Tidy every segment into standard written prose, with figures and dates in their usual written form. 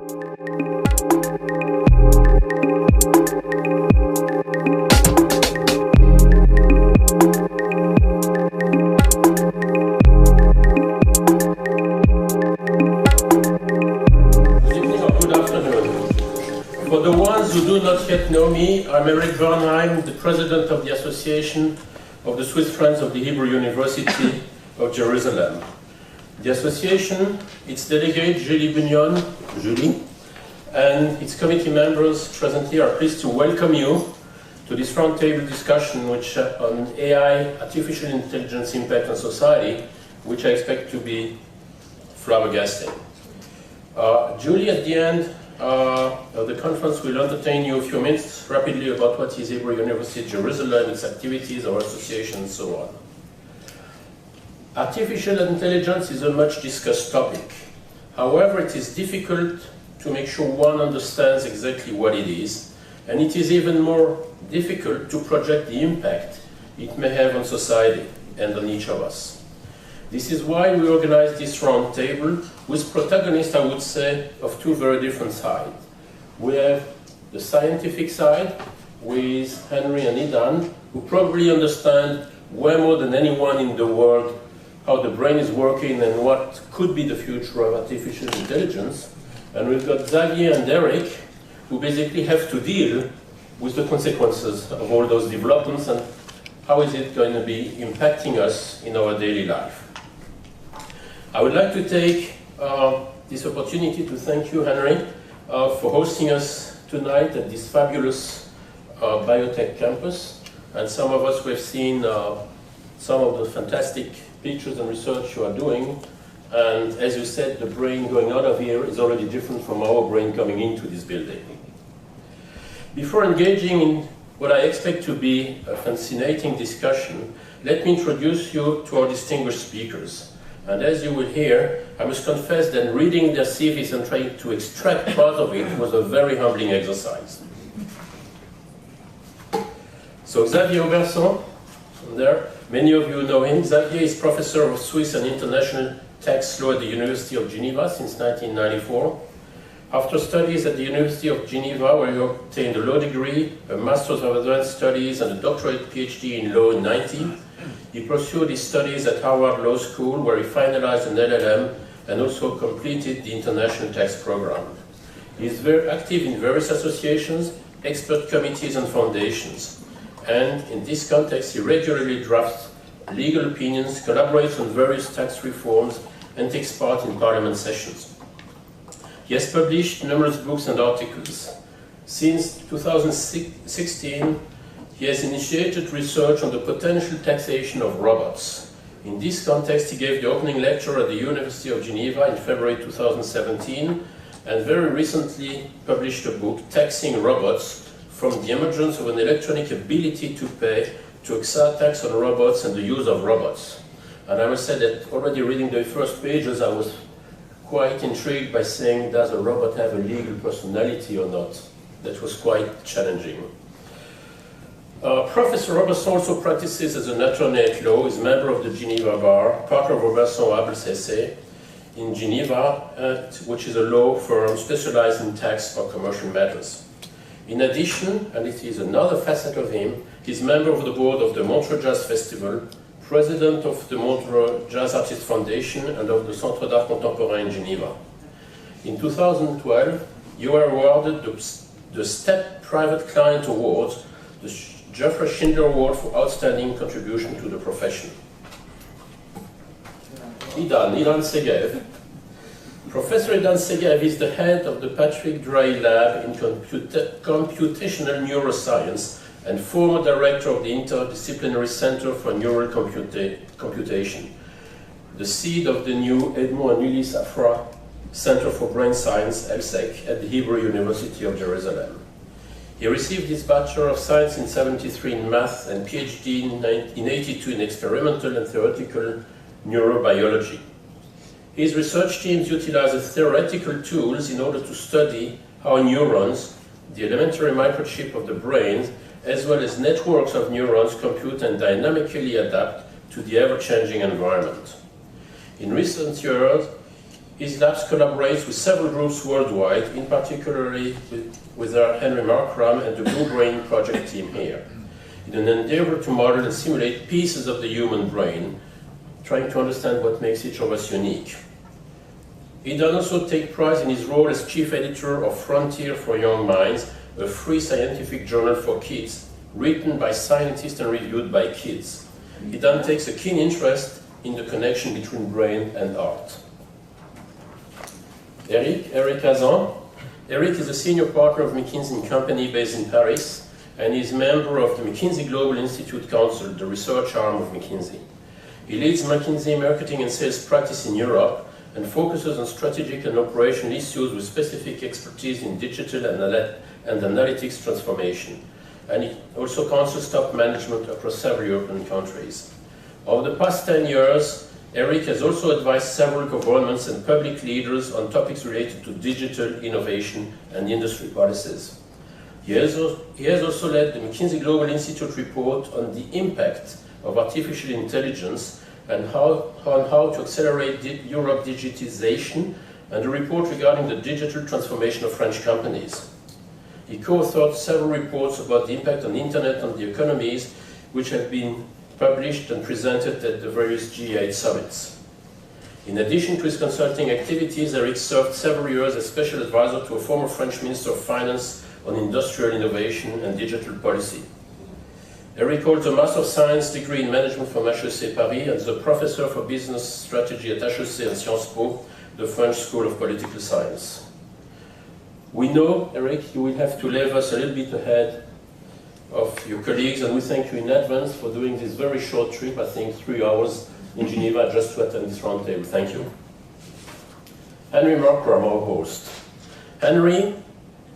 I'm Eric Bernheim, the president of the Association of the Swiss Friends of the Hebrew University of Jerusalem. The association, its delegate, Julie, and its committee members present here are pleased to welcome you to this roundtable discussion on AI, artificial intelligence impact on society, which I expect to be flabbergasting. Julie, at the end of the conference, will entertain you a few minutes rapidly about what is Hebrew University Jerusalem, its activities, our association, and so on. Artificial intelligence is a much discussed topic. However, it is difficult to make sure one understands exactly what it is, and it is even more difficult to project the impact it may have on society and on each of us. This is why we organized this roundtable with protagonists, I would say, of two very different sides. We have the scientific side with Henry and Idan, who probably understand way more than anyone in the world how the brain is working and what could be the future of artificial intelligence. And we've got Xavier and Eric, who basically have to deal with the consequences of all those developments and how is it going to be impacting us in our daily life. I would like to take this opportunity to thank you, Henry, for hosting us tonight at this fabulous biotech campus. And some of us who have seen some of the fantastic pictures and research you are doing. And as you said, the brain going out of here is already different from our brain coming into this building. Before engaging in what I expect to be a fascinating discussion, let me introduce you to our distinguished speakers. And as you will hear, I must confess that reading their CVs and trying to extract part of it was a very humbling exercise. So Xavier Auberson, there, many of you know him. Xavier is professor of Swiss and International Tax Law at the University of Geneva since 1994. After studies at the University of Geneva, where he obtained a law degree, a Master's of Advanced Studies, and a doctorate PhD in law in 1990, he pursued his studies at Harvard Law School, where he finalized an LLM and also completed the International Tax Program. He is very active in various associations, expert committees, and foundations. And in this context, he regularly drafts legal opinions, collaborates on various tax reforms, and takes part in parliament sessions. He has published numerous books and articles. Since 2016, he has initiated research on the potential taxation of robots. In this context, he gave the opening lecture at the University of Geneva in February 2017, and very recently published a book, Taxing Robots, from the emergence of an electronic ability to pay to a tax on robots and the use of robots. And I must say that already reading the first pages, I was quite intrigued by saying, does a robot have a legal personality or not? That was quite challenging. Professor Robertson also practices as an attorney at law, is member of the Geneva Bar, partner of Robertson Abels SA in Geneva, which is a law firm specialized in tax or commercial matters. In addition, and it is another facet of him, he is member of the board of the Montreux Jazz Festival, president of the Montreux Jazz Artists Foundation and of the Centre d'Art Contemporain in Geneva. In 2012, you were awarded the STEP Private Client Award, the Geoffrey Schindler Award for Outstanding Contribution to the Profession. Idan Segev. Professor Idan Segev is the head of the Patrick Drey Lab in Computational Neuroscience and former director of the Interdisciplinary Center for Neural Computation, the seed of the new Edmond and Ulysse Afra Center for Brain Science, ELSEC, at the Hebrew University of Jerusalem. He received his Bachelor of Science in '73 in Math and PhD in '82 in Experimental and Theoretical Neurobiology. His research teams utilize theoretical tools in order to study how neurons, the elementary microchip of the brain, as well as networks of neurons, compute and dynamically adapt to the ever-changing environment. In recent years, His labs collaborates with several groups worldwide, in particularly with Henry Markram and the Blue Brain project team here, in an endeavor to model and simulate pieces of the human brain, trying to understand what makes each of us unique. He does also take pride in his role as chief editor of Frontier for Young Minds, a free scientific journal for kids, written by scientists and reviewed by kids. He then takes a keen interest in the connection between brain and art. Eric Hazan. Eric is a senior partner of McKinsey & Company based in Paris, and is member of the McKinsey Global Institute Council, the research arm of McKinsey. He leads McKinsey marketing and sales practice in Europe and focuses on strategic and operational issues with specific expertise in digital and analytics transformation. And he also counsels top management across several European countries. Over the past 10 years, Eric has also advised several governments and public leaders on topics related to digital innovation and industry policies. He has also led the McKinsey Global Institute report on the impact of artificial intelligence and how to accelerate Europe digitization, and a report regarding the digital transformation of French companies. He co-authored several reports about the impact on the internet on the economies, which have been published and presented at the various G8 summits. In addition to his consulting activities, Eric served several years as special advisor to a former French Minister of Finance on industrial innovation and digital policy. Eric holds a Master of Science degree in Management from HEC Paris and is a professor for business strategy at HEC and Sciences Po, the French School of Political Science. We know, Eric, you will have to leave us a little bit ahead of your colleagues, and we thank you in advance for doing this very short trip, I think 3 hours in Geneva, just to attend this roundtable. Thank you. Henry Markram, our host. Henry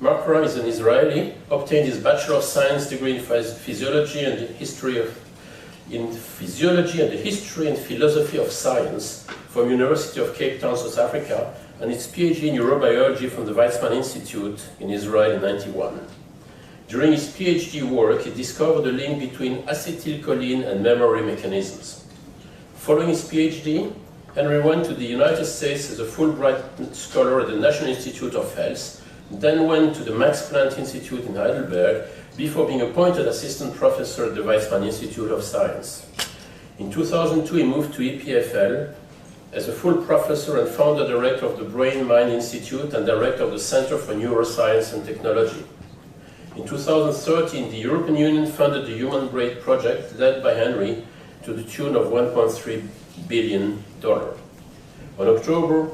Markram is an Israeli, obtained his Bachelor of Science degree in Physiology and the History and Philosophy of Science from University of Cape Town, South Africa, and his PhD in Neurobiology from the Weizmann Institute in Israel in 1991. During his PhD work, he discovered a link between acetylcholine and memory mechanisms. Following his PhD, Henry went to the United States as a Fulbright scholar at the National Institute of Health, then went to the Max Planck Institute in Heidelberg, before being appointed assistant professor at the Weizmann Institute of Science. In 2002, he moved to EPFL as a full professor and founder director of the Brain Mind Institute and director of the Center for Neuroscience and Technology. In 2013, the European Union funded the Human Brain Project, led by Henry, to the tune of $1.3 billion. On October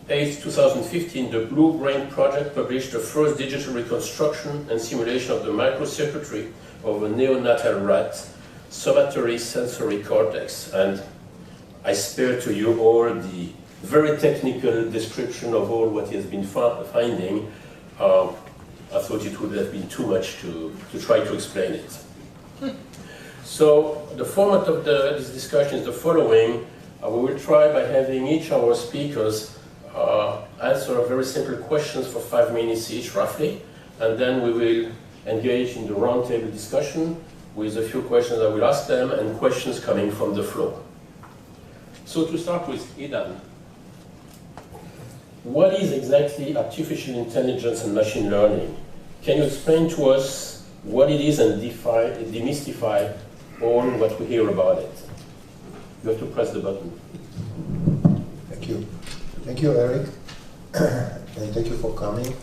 8, 2015, the Blue Brain Project published the first digital reconstruction and simulation of the microcircuitry of a neonatal rat, somatory sensory cortex. And I spare to you all the very technical description of all what he has been finding. I thought it would have been too much to try to explain it. So the format of this discussion is the following. We will try by having each of our speakers answer very simple questions for 5 minutes each, roughly, and then we will engage in the roundtable discussion with a few questions I will ask them and questions coming from the floor. So to start with, Idan, what is exactly artificial intelligence and machine learning? Can you explain to us what it is and demystify all what we hear about it? You have to press the button. Thank you. Thank you, Eric. And thank you for coming.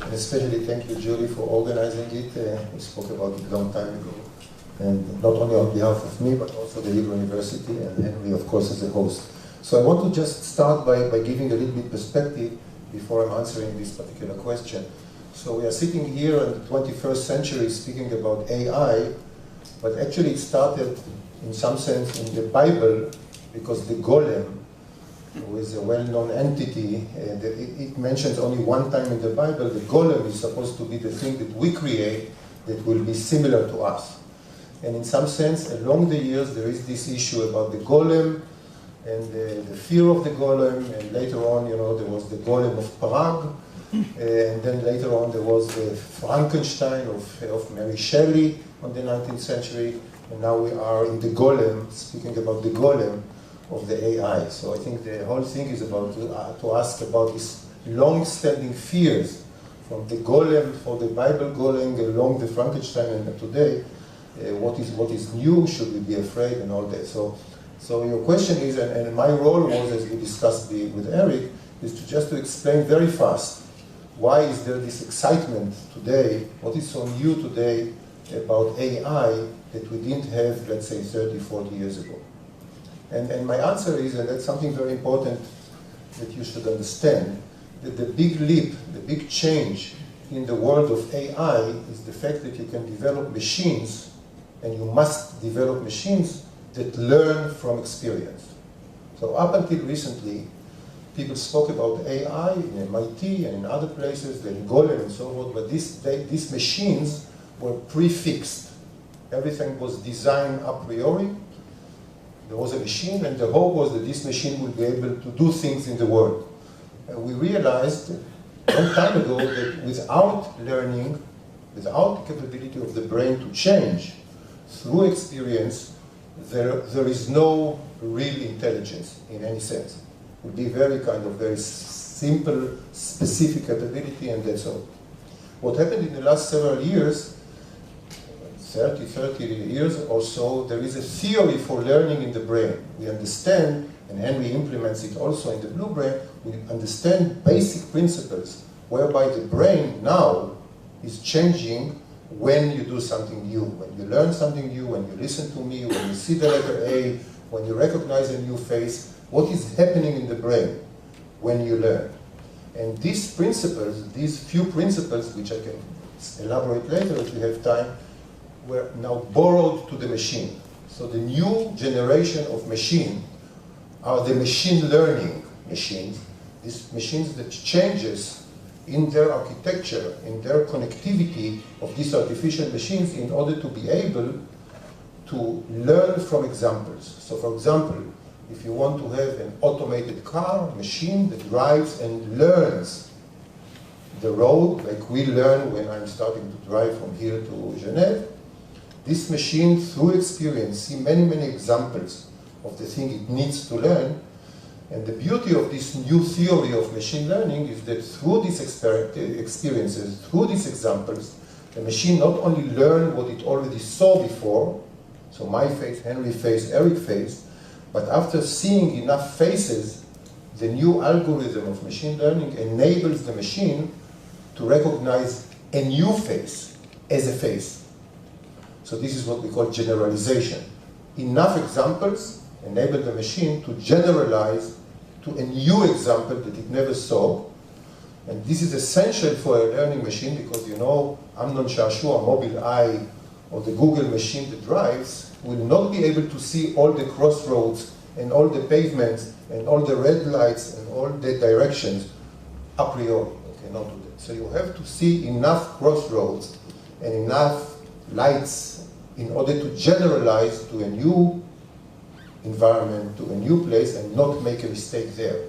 And especially thank you, Julie, for organizing it. We spoke about it a long time ago. And not only on behalf of me, but also the Hebrew University, and Henry, of course, as a host. So I want to just start by giving a little bit perspective before I'm answering this particular question. So we are sitting here in the 21st century speaking about AI, but actually it started in some sense in the Bible, because the golem, who is a well-known entity, it mentions only one time in the Bible, the golem is supposed to be the thing that we create that will be similar to us. And in some sense, along the years, there is this issue about the golem and the fear of the golem, and later on, you know, there was the golem of Prague, and then later on there was the Frankenstein of Mary Shelley on the 19th century, and now we are in the golem, speaking about the golem of the AI. So I think the whole thing is about to ask about these long-standing fears from the golem, for the Bible golem, along the Frankenstein and today. What is new? Should we be afraid and all that? So your question is, and my role was, as we discussed with Eric, is to explain very fast why is there this excitement today, what is so new today about AI that we didn't have, let's say, 30, 40 years ago. And my answer is, and that's something very important that you should understand, that the big leap, the big change in the world of AI is the fact that you can develop machines, and you must develop machines that learn from experience. So up until recently, people spoke about AI in MIT and in other places, like Golem and so forth, but these machines were prefixed. Everything was designed a priori. There was a machine, and the hope was that this machine would be able to do things in the world. And we realized a long time ago that without learning, without the capability of the brain to change through experience, there is no real intelligence in any sense. It would be very simple, specific capability, and that's all. What happened in the last several years, 30 years or so, there is a theory for learning in the brain. We understand, and Henry implements it also in the Blue Brain, we understand basic principles whereby the brain now is changing when you do something new, when you learn something new, when you listen to me, when you see the letter A, when you recognize a new face, what is happening in the brain when you learn. And these principles, these few principles, which I can elaborate later if we have time, were now borrowed to the machine. So the new generation of machine are the machine learning machines, these machines that changes in their architecture, in their connectivity of these artificial machines in order to be able to learn from examples. So for example, if you want to have an automated car, machine that drives and learns the road, like we learn when I'm starting to drive from here to Geneva, this machine, through experience, see many examples of the thing it needs to learn. And the beauty of this new theory of machine learning is that through these experiences, through these examples, the machine not only learns what it already saw before, so my face, Henry face, Eric face, but after seeing enough faces, the new algorithm of machine learning enables the machine to recognize a new face as a face. So this is what we call generalization. Enough examples enable the machine to generalize to a new example that it never saw. And this is essential for a learning machine because, you know, Amnon Shashua, Mobileye, or the Google machine that drives will not be able to see all the crossroads and all the pavements and all the red lights and all the directions a priori. Okay, not do that. So you have to see enough crossroads and enough lights in order to generalize to a new environment, to a new place, and not make a mistake there.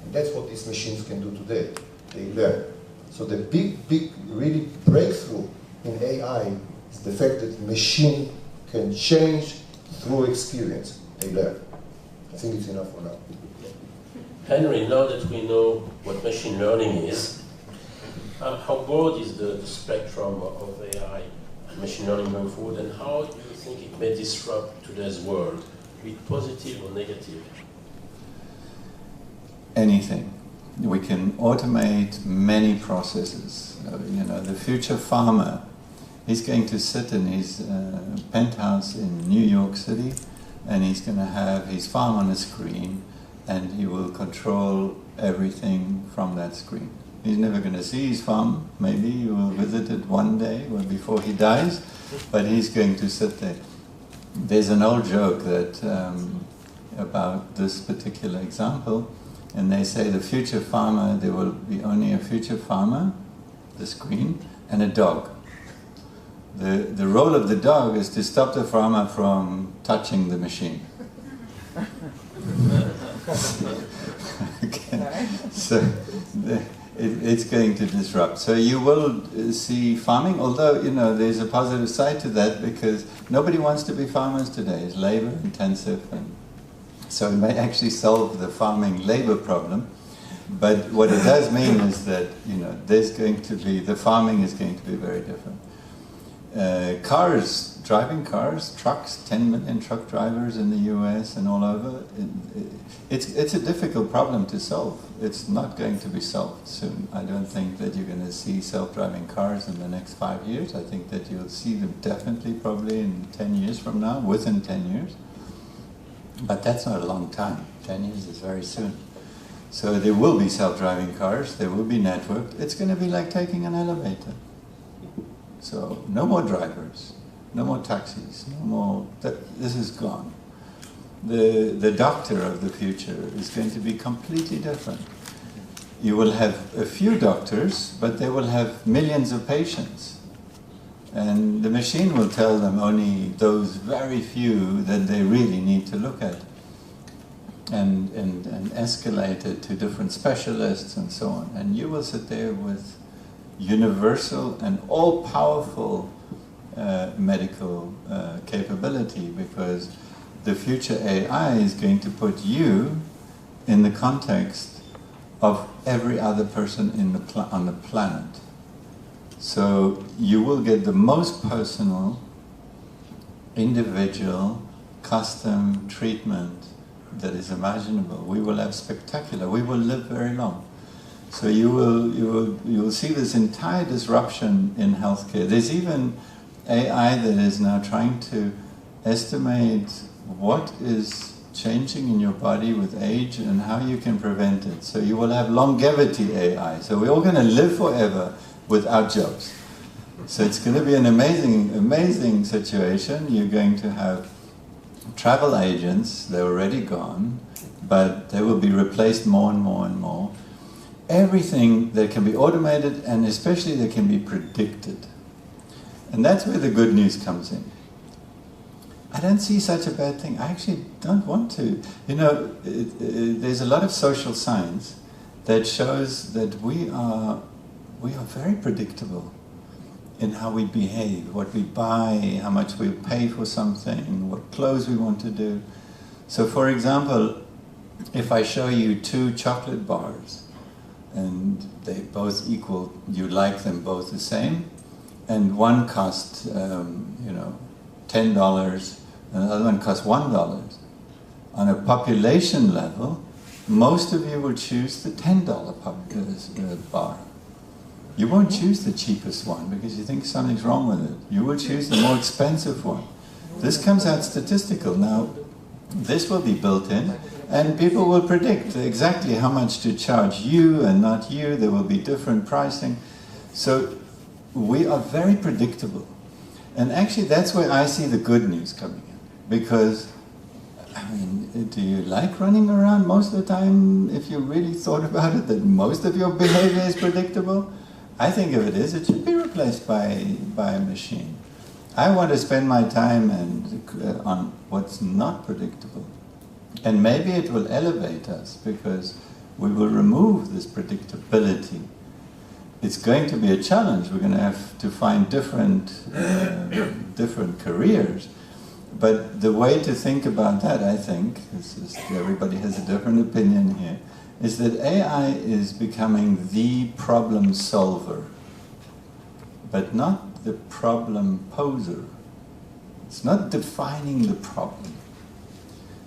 And that's what these machines can do today. They learn. So the big, really breakthrough in AI is the fact that the machine can change through experience. They learn. I think it's enough for now. Henry, now that we know what machine learning is, how broad is the spectrum of AI and machine learning going forward, and how do you think it may disrupt today's world, be it positive or negative? Anything. We can automate many processes. You know, the future farmer, he's going to sit in his penthouse in New York City, and he's going to have his farm on a screen, and he will control everything from that screen. He's never going to see his farm. Maybe he will visit it one day before he dies, but he's going to sit there. There's an old joke that about this particular example, and they say the future farmer, there will be only a future farmer, the screen, and a dog. The role of the dog is to stop the farmer from touching the machine. Okay. So it's going to disrupt. So you will see farming, although, you know, there's a positive side to that because nobody wants to be farmers today. It's labor intensive and So it may actually solve the farming labor problem. But what it does mean is that, you know, the farming is going to be very different. Driving cars, trucks, 10 million truck drivers in the US and all over, it's a difficult problem to solve. It's not going to be solved soon. I don't think that you're going to see self-driving cars in the next 5 years. I think that you'll see them definitely probably in 10 years from now, within 10 years. But that's not a long time. 10 years is very soon. So there will be self-driving cars, they will be networked. It's going to be like taking an elevator. So no more drivers, no more taxis, no more, this is gone. The doctor of the future is going to be completely different. You will have a few doctors, but they will have millions of patients. And the machine will tell them only those very few that they really need to look at. And escalate it to different specialists and so on. And you will sit there with universal and all-powerful medical capability, because the future AI is going to put you in the context of every other person on the planet. So you will get the most personal, individual, custom treatment that is imaginable. We will have spectacular. We will live very long. So you will see this entire disruption in healthcare. There's even AI that is now trying to estimate what is changing in your body with age and how you can prevent it. So you will have longevity AI. So we're all going to live forever without jobs. So it's going to be an amazing, amazing situation. You're going to have travel agents, they're already gone, but they will be replaced more and more and more. Everything that can be automated, and especially that can be predicted. And that's where the good news comes in. I don't see such a bad thing. I actually don't want to. You know, there's a lot of social science that shows that we are very predictable in how we behave, what we buy, how much we pay for something, what clothes we want to do. So for example, if I show you 2 chocolate bars and they both equal, you like them both the same, and one costs $10 and the other one costs $1. On a population level, most of you will choose the $10 bar. You won't choose the cheapest one because you think something's wrong with it. You will choose the more expensive one. This comes out statistical. Now, this will be built in, and people will predict exactly how much to charge you and not you. There will be different pricing. So we are very predictable. And actually, that's where I see the good news coming in. Because, I mean, do you like running around most of the time, if you really thought about it, that most of your behavior is predictable? I think if it is, it should be replaced by a machine. I want to spend my time on what's not predictable. And maybe it will elevate us because we will remove this predictability. It's going to be a challenge. We're going to have to find different careers. But the way to think about that, I think, everybody has a different opinion here, is that AI is becoming the problem solver, but not the problem poser. It's not defining the problem.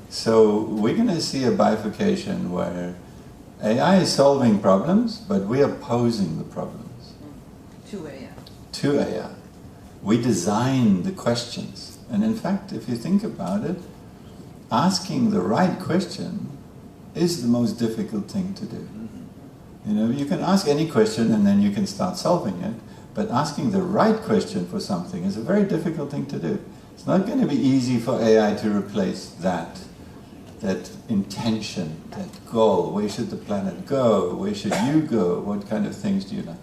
So we're going to see a bifurcation where AI is solving problems, but we are posing the problems. To AI. To AI. We design the questions. And in fact, if you think about it, asking the right question is the most difficult thing to do. You know, you can ask any question and then you can start solving it, but asking the right question for something is a very difficult thing to do. It's not going to be easy for AI to replace that intention, that goal. Where should the planet go? Where should you go? What kind of things do you like?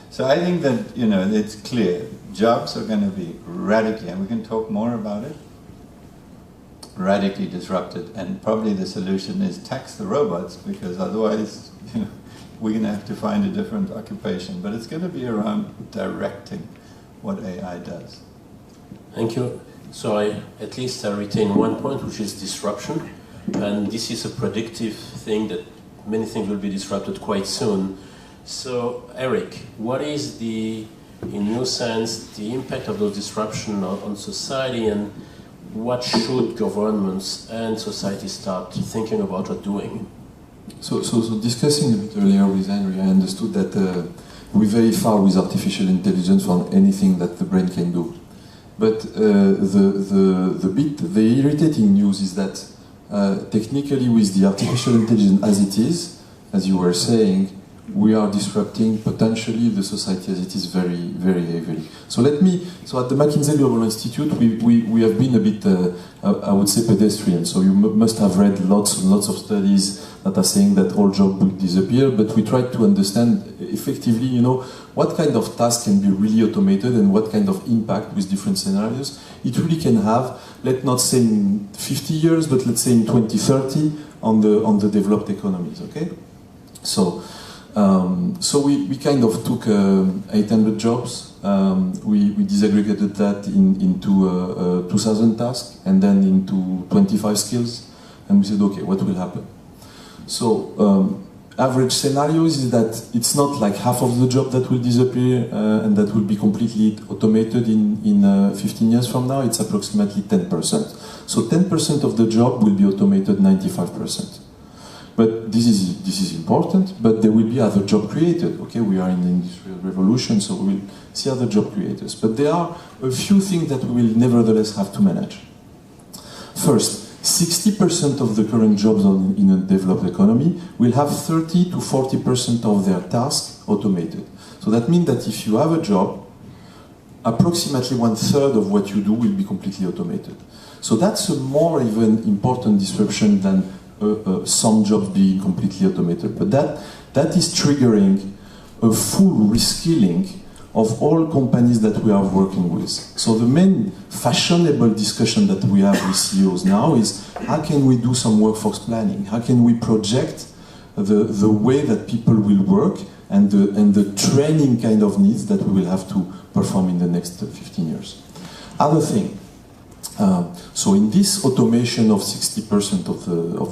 So I think that, you know, it's clear. Jobs are going to be radically, and we can talk more about it, radically disrupted, and probably the solution is tax the robots, because otherwise, you know, we're going to have to find a different occupation. But it's going to be around directing what AI does. Thank you. So at least I retain one point, which is disruption. and this is a predictive thing that many things will be disrupted quite soon. So, Eric, what is the, in your sense, the impact of those disruptions on society, and what should governments and society start thinking about or doing? So discussing a bit earlier with Henry, I understood that we're very far with artificial intelligence on anything that the brain can do. But the irritating news is that technically with the artificial intelligence as it is, as you were saying, we are disrupting potentially the society as it is very, very heavily. So at the McKinsey Global Institute, we have been a bit, I would say, pedestrian. So you must have read lots and lots of studies that are saying that all jobs will disappear, but we try to understand effectively, you know, what kind of tasks can be really automated and what kind of impact with different scenarios it really can have, let's not say in 50 years, but let's say in 2030 on the developed economies, okay? So we kind of took 800 jobs, we disaggregated that into 2,000 tasks and then into 25 skills, and we said, okay, what will happen? So average scenarios is that it's not like half of the job that will disappear and that will be completely automated in 15 years from now. It's approximately 10%. So 10% of the job will be automated 95%. But this is important, but there will be other job created. Okay, we are in the industrial revolution, so we will see other job creators. But there are a few things that we will nevertheless have to manage. First, 60% of the current jobs in a developed economy will have 30 to 40% of their tasks automated. So that means that if you have a job, approximately 1/3 of what you do will be completely automated. So that's a more even important disruption than some jobs being completely automated. But that is triggering a full reskilling of all companies that we are working with. So the main fashionable discussion that we have with CEOs now is how can we do some workforce planning? How can we project the way that people will work and the training kind of needs that we will have to perform in the next 15 years. Other thing, so in this automation of 60% of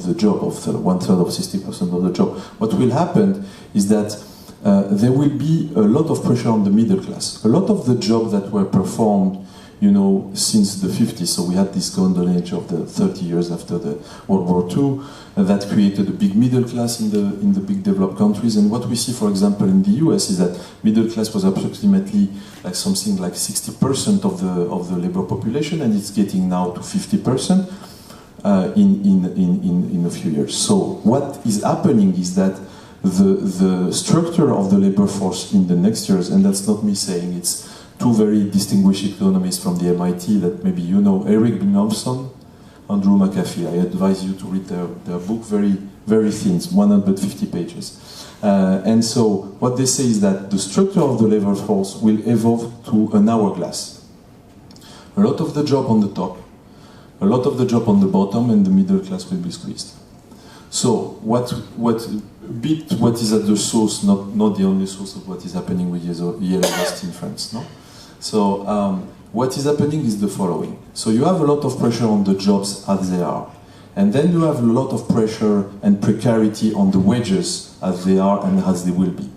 the job, of the 1/3 of 60% of the job, what will happen is that there will be a lot of pressure on the middle class. A lot of the jobs that were performed, you know, since the 50s, so we had this golden age of the 30 years after the World War II, that created a big middle class in the big developed countries. And what we see, for example, in the US is that middle class was approximately like something like 60% of the labor population, and it's getting now to 50% in a few years. So what is happening is that the structure of the labor force in the next years, and that's not me saying, it's two very distinguished economists from the MIT that maybe you know, Eric Binghamson, Andrew McAfee. I advise you to read their book, very, very thin, 150 pages. And so what they say is that the structure of the labor force will evolve to an hourglass. A lot of the job on the top, a lot of the job on the bottom, and the middle class will be squeezed. So what is at the source, not the only source of what is happening with Yellow Vest in France, no? So what is happening is the following. So you have a lot of pressure on the jobs as they are. And then you have a lot of pressure and precarity on the wages as they are and as they will be.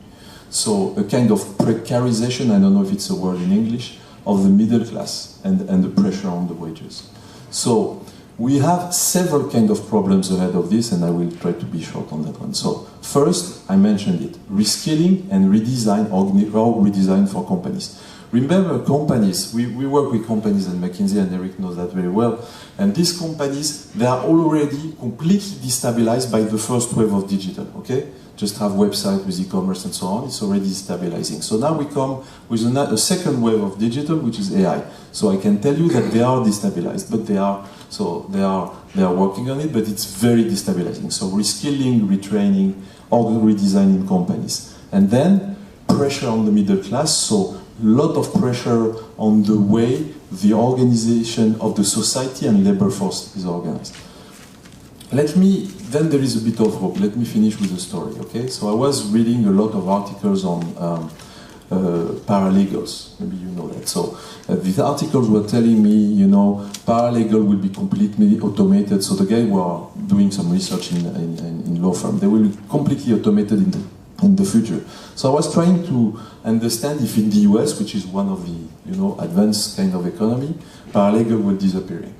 So a kind of precarization, I don't know if it's a word in English, of the middle class and the pressure on the wages. So we have several kind of problems ahead of this, and I will try to be short on that one. So first, I mentioned it, reskilling and redesign, or redesign for companies. Remember, companies, we work with companies at McKinsey, and Eric knows that very well, and these companies, they are already completely destabilized by the first wave of digital, okay? Just have website with e-commerce and so on, it's already stabilizing. So now we come with a second wave of digital, which is AI. So I can tell you that they are destabilized, but they are working on it, but it's very destabilizing. So reskilling, retraining, or redesigning companies. And then pressure on the middle class, so a lot of pressure on the way the organization of the society and labor force is organized. Then there is a bit of hope. Let me finish with a story, okay? So I was reading a lot of articles on paralegals. Maybe you know that. So these articles were telling me, you know, paralegal will be completely automated. So the guys who are doing some research in law firm, they will be completely automated in the future. So I was trying to understand if in the US, which is one of the, you know, advanced kind of economy, paralegal will disappearing.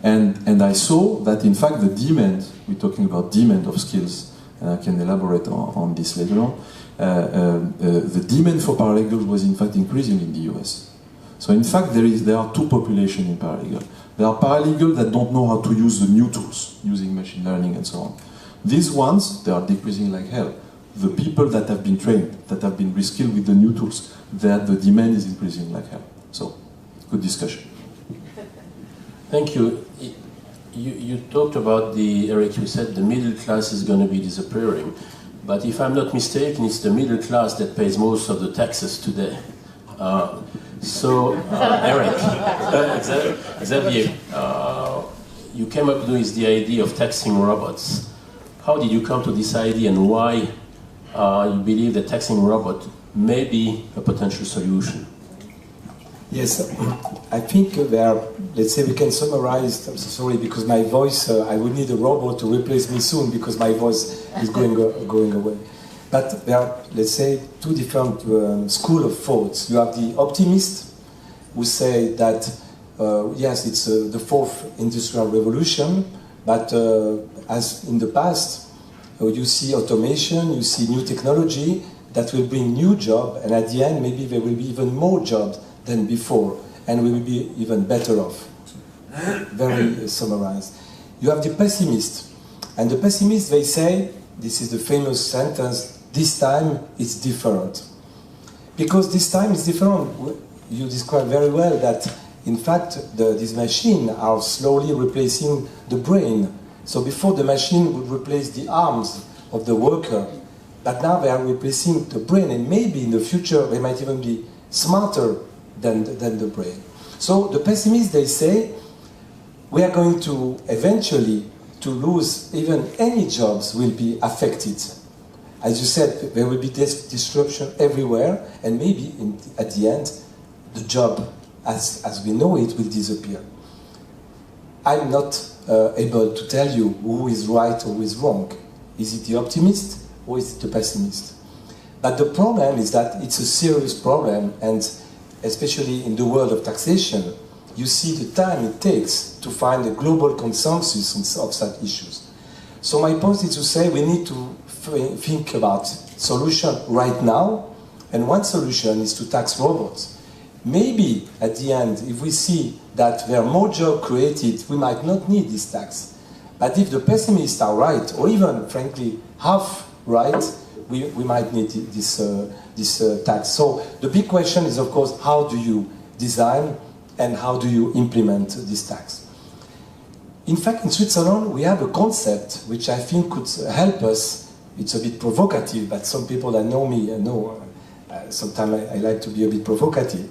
And I saw that in fact the demand, we're talking about demand of skills, and I can elaborate on this later on, the demand for paralegal was in fact increasing in the US. So in fact there are two populations in paralegal. There are paralegals that don't know how to use the new tools, using machine learning and so on. These ones, they are decreasing like hell. The people that have been trained, that have been reskilled with the new tools, that the demand is increasing like hell. So, good discussion. Thank you. You talked about Eric, you said the middle class is going to be disappearing. But if I'm not mistaken, it's the middle class that pays most of the taxes today. Eric, Xavier, you came up with the idea of taxing robots. How did you come to this idea, and why you believe that taxing robot may be a potential solution? Yes, I think there are, let's say we can summarize, I'm so sorry because my voice, I would need a robot to replace me soon because my voice is going away. But there are, let's say, two different schools of thoughts. You have the optimists who say that, yes, it's the fourth industrial revolution, but as in the past, you see automation, you see new technology that will bring new jobs, and at the end, maybe there will be even more jobs than before, and we will be even better off. Very summarized. You have the pessimists, and the pessimists, they say, this is the famous sentence, this time it's different. Because this time is different, you describe very well that, in fact, these machines are slowly replacing the brain. So before the machine would replace the arms of the worker, but now they are replacing the brain, and maybe in the future they might even be smarter than the brain. So the pessimists, they say, we are going to eventually to lose even any jobs will be affected. As you said, there will be disruption everywhere, and maybe at the end, the job as we know it will disappear. I'm not able to tell you who is right or who is wrong. Is it the optimist or is it the pessimist? But the problem is that it's a serious problem, and especially in the world of taxation, you see the time it takes to find a global consensus of such issues. So my point is to say we need to think about solution right now, and one solution is to tax robots. Maybe at the end, if we see that there are more jobs created, we might not need this tax. But if the pessimists are right, or even, frankly, half right, we might need this tax. So the big question is, of course, how do you design and how do you implement this tax? In fact, in Switzerland, we have a concept which I think could help us. It's a bit provocative, but some people that know me know sometimes I like to be a bit provocative.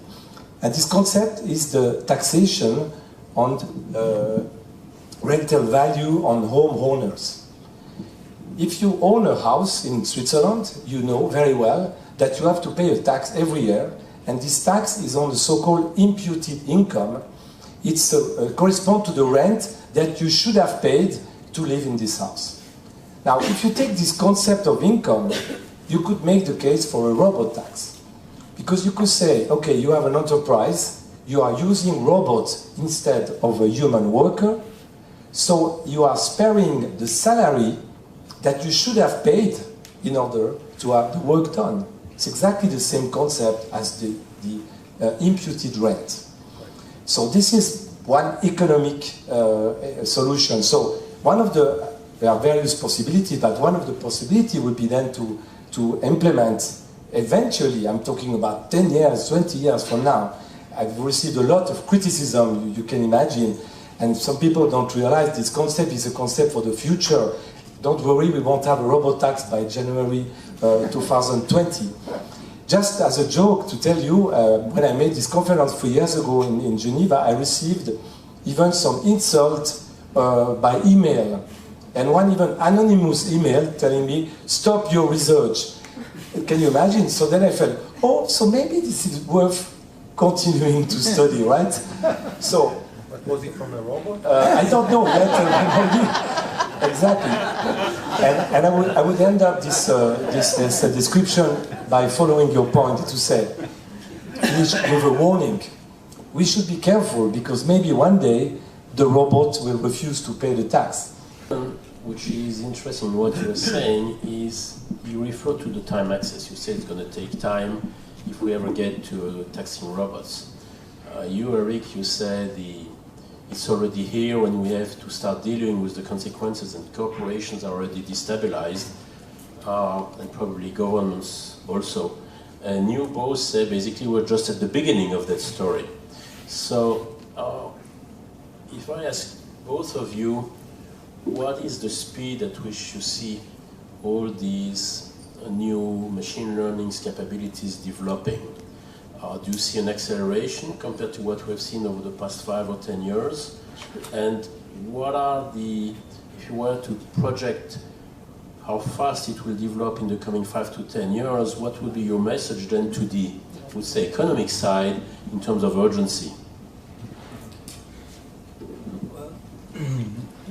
And this concept is the taxation on rental value on homeowners. If you own a house in Switzerland, you know very well that you have to pay a tax every year, and this tax is on the so-called imputed income. It corresponds to the rent that you should have paid to live in this house. Now, if you take this concept of income, you could make the case for a robot tax. Because you could say, okay, you have an enterprise, you are using robots instead of a human worker, so you are sparing the salary that you should have paid in order to have the work done. It's exactly the same concept as the imputed rent. So this is one economic solution. So there are various possibilities, but one of the possibilities would be then to implement eventually, I'm talking about 10 years, 20 years from now. I've received a lot of criticism, you can imagine, and some people don't realize this concept is a concept for the future. Don't worry, we won't have a robot tax by January 2020. Just as a joke to tell you, when I made this conference 3 years ago in Geneva, I received even some insult by email. And one even anonymous email telling me, stop your research. Can you imagine? So then I felt, oh, so maybe this is worth continuing to study, right? So. But was it from a robot? I don't know yet. Exactly. And I would end up this description by following your point to say, with a warning, we should be careful because maybe one day the robot will refuse to pay the tax. Which is interesting what you're saying is you refer to the time access. You say it's going to take time if we ever get to taxing robots. You, Eric, you said it's already here and we have to start dealing with the consequences, and corporations are already destabilized and probably governments also. And you both say basically we're just at the beginning of that story. So if I ask both of you, what is the speed at which you see all these new machine learning capabilities developing? Do you see an acceleration compared to what we have seen over the past 5 or 10 years? And what are the, if you were to project how fast it will develop in the coming 5 to 10 years, what would be your message then to the, I would say, economic side in terms of urgency?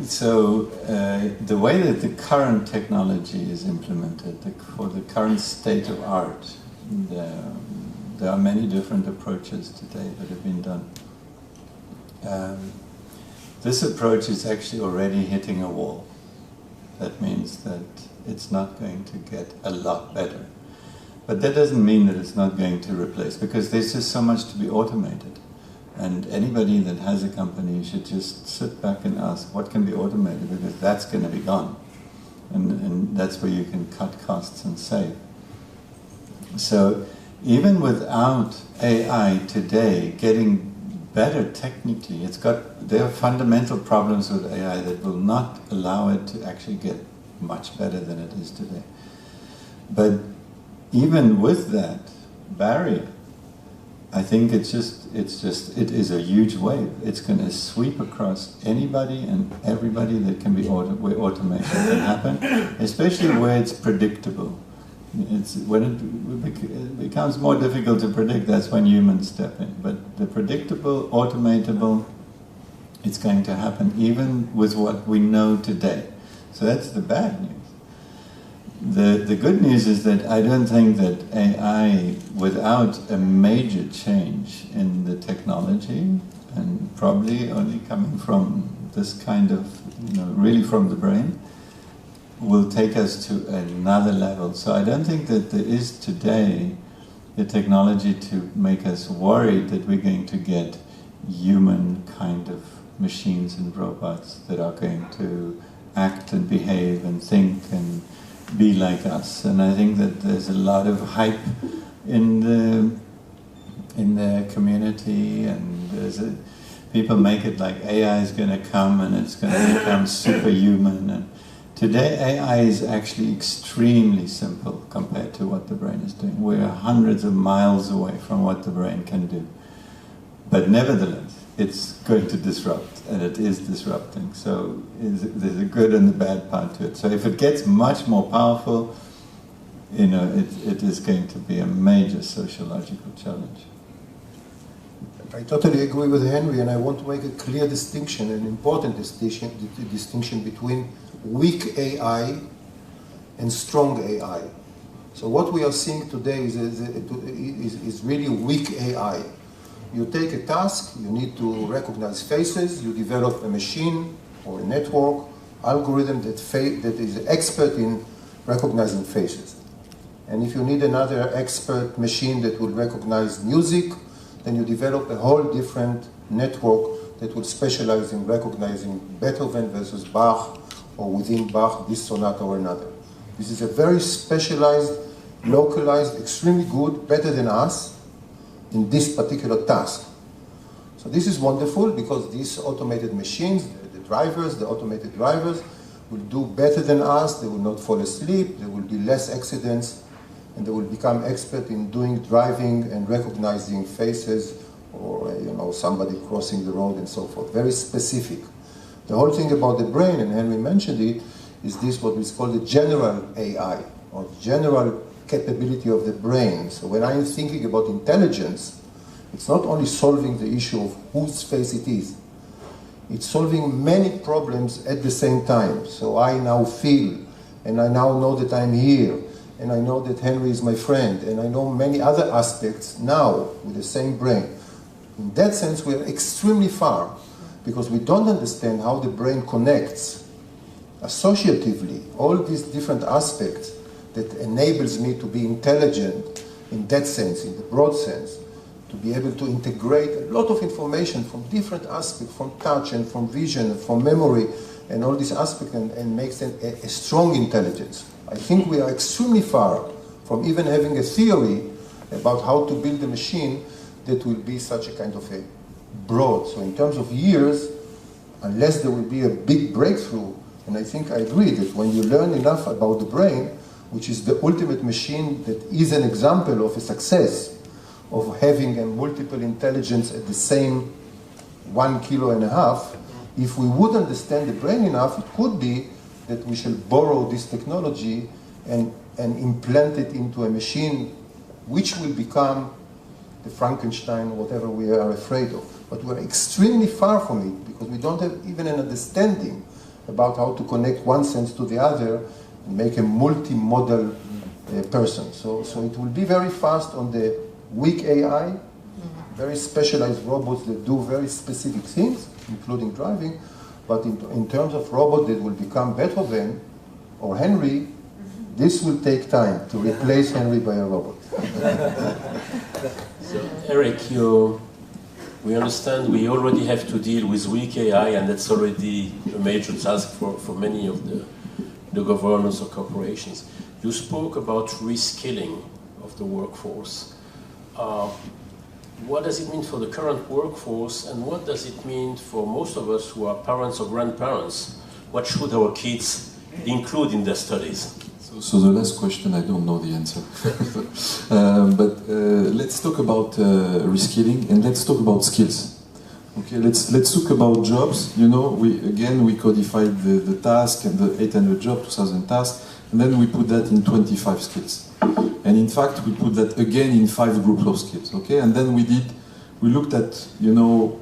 So the way that the current technology is implemented, for the current state of art, there are many different approaches today that have been done. This approach is actually already hitting a wall. That means that it's not going to get a lot better. But that doesn't mean that it's not going to replace, because there's just so much to be automated. And anybody that has a company should just sit back and ask, what can be automated? Because that's going to be gone. And that's where you can cut costs and save. So even without AI today getting better technically, there are fundamental problems with AI that will not allow it to actually get much better than it is today. But even with that barrier, I think it is a huge wave. It's going to sweep across anybody and everybody that can be where automation can happen, especially where it's predictable. When it becomes more difficult to predict, that's when humans step in. But the predictable, automatable, it's going to happen even with what we know today. So that's the bad news. The good news is that I don't think that AI, without a major change in the technology, and probably only coming from this kind of, really from the brain, will take us to another level. So I don't think that there is today the technology to make us worried that we're going to get human kind of machines and robots that are going to act and behave and think and be like us. And I think that there's a lot of hype in the community, and people make it like AI is going to come and it's going to become superhuman. And today AI is actually extremely simple compared to what the brain is doing. We're hundreds of miles away from what the brain can do. But nevertheless, it's going to disrupt, and it is disrupting. So there's a good and a bad part to it. So if it gets much more powerful, it is going to be a major sociological challenge. I totally agree with Henry, and I want to make a clear distinction, an important distinction between weak AI and strong AI. So what we are seeing today is really weak AI. You take a task, you need to recognize faces, you develop a machine or a network algorithm that is expert in recognizing faces. And if you need another expert machine that will recognize music, then you develop a whole different network that will specialize in recognizing Beethoven versus Bach, or within Bach, this sonata or another. This is a very specialized, localized, extremely good, better than us, in this particular task. So this is wonderful because these automated machines, the automated drivers, will do better than us. They will not fall asleep, there will be less accidents, and they will become expert in doing driving and recognizing faces or somebody crossing the road and so forth. Very specific. The whole thing about the brain, and Henry mentioned it, is this what is called the general AI, or general capability of the brain. So when I'm thinking about intelligence, it's not only solving the issue of whose face it is. It's solving many problems at the same time. So I now feel, and I now know that I'm here, and I know that Henry is my friend, and I know many other aspects now with the same brain. In that sense, we are extremely far, because we don't understand how the brain connects associatively all these different aspects that enables me to be intelligent in that sense, in the broad sense, to be able to integrate a lot of information from different aspects, from touch and from vision and from memory and all these aspects, and makes them a strong intelligence. I think we are extremely far from even having a theory about how to build a machine that will be such a kind of a broad. So in terms of years, unless there will be a big breakthrough, and I think I agree that when you learn enough about the brain, which is the ultimate machine that is an example of a success of having a multiple intelligence at the same 1.5 kilos, if we would understand the brain enough, it could be that we shall borrow this technology and implant it into a machine which will become the Frankenstein, whatever we are afraid of. But we're extremely far from it because we don't have even an understanding about how to connect one sense to the other and make a multimodal person. So it will be very fast on the weak AI, very specialized robots that do very specific things, including driving, but in terms of robots that will become Beethoven or Henry, this will take time to replace Henry by a robot. So, Eric, we understand we already have to deal with weak AI, and that's already a major task for many of the governments or corporations. You spoke about reskilling of the workforce. What does it mean for the current workforce, and what does it mean for most of us who are parents or grandparents? What should our kids include in their studies? So the last question, I don't know the answer. But let's talk about reskilling, and let's talk about skills. Okay, let's talk about jobs. You know, we codified the task and the 800 job, 2000 tasks, and then we put that in 25 skills. And in fact, we put that again in 5 groups of skills. Okay, and then we looked at, you know,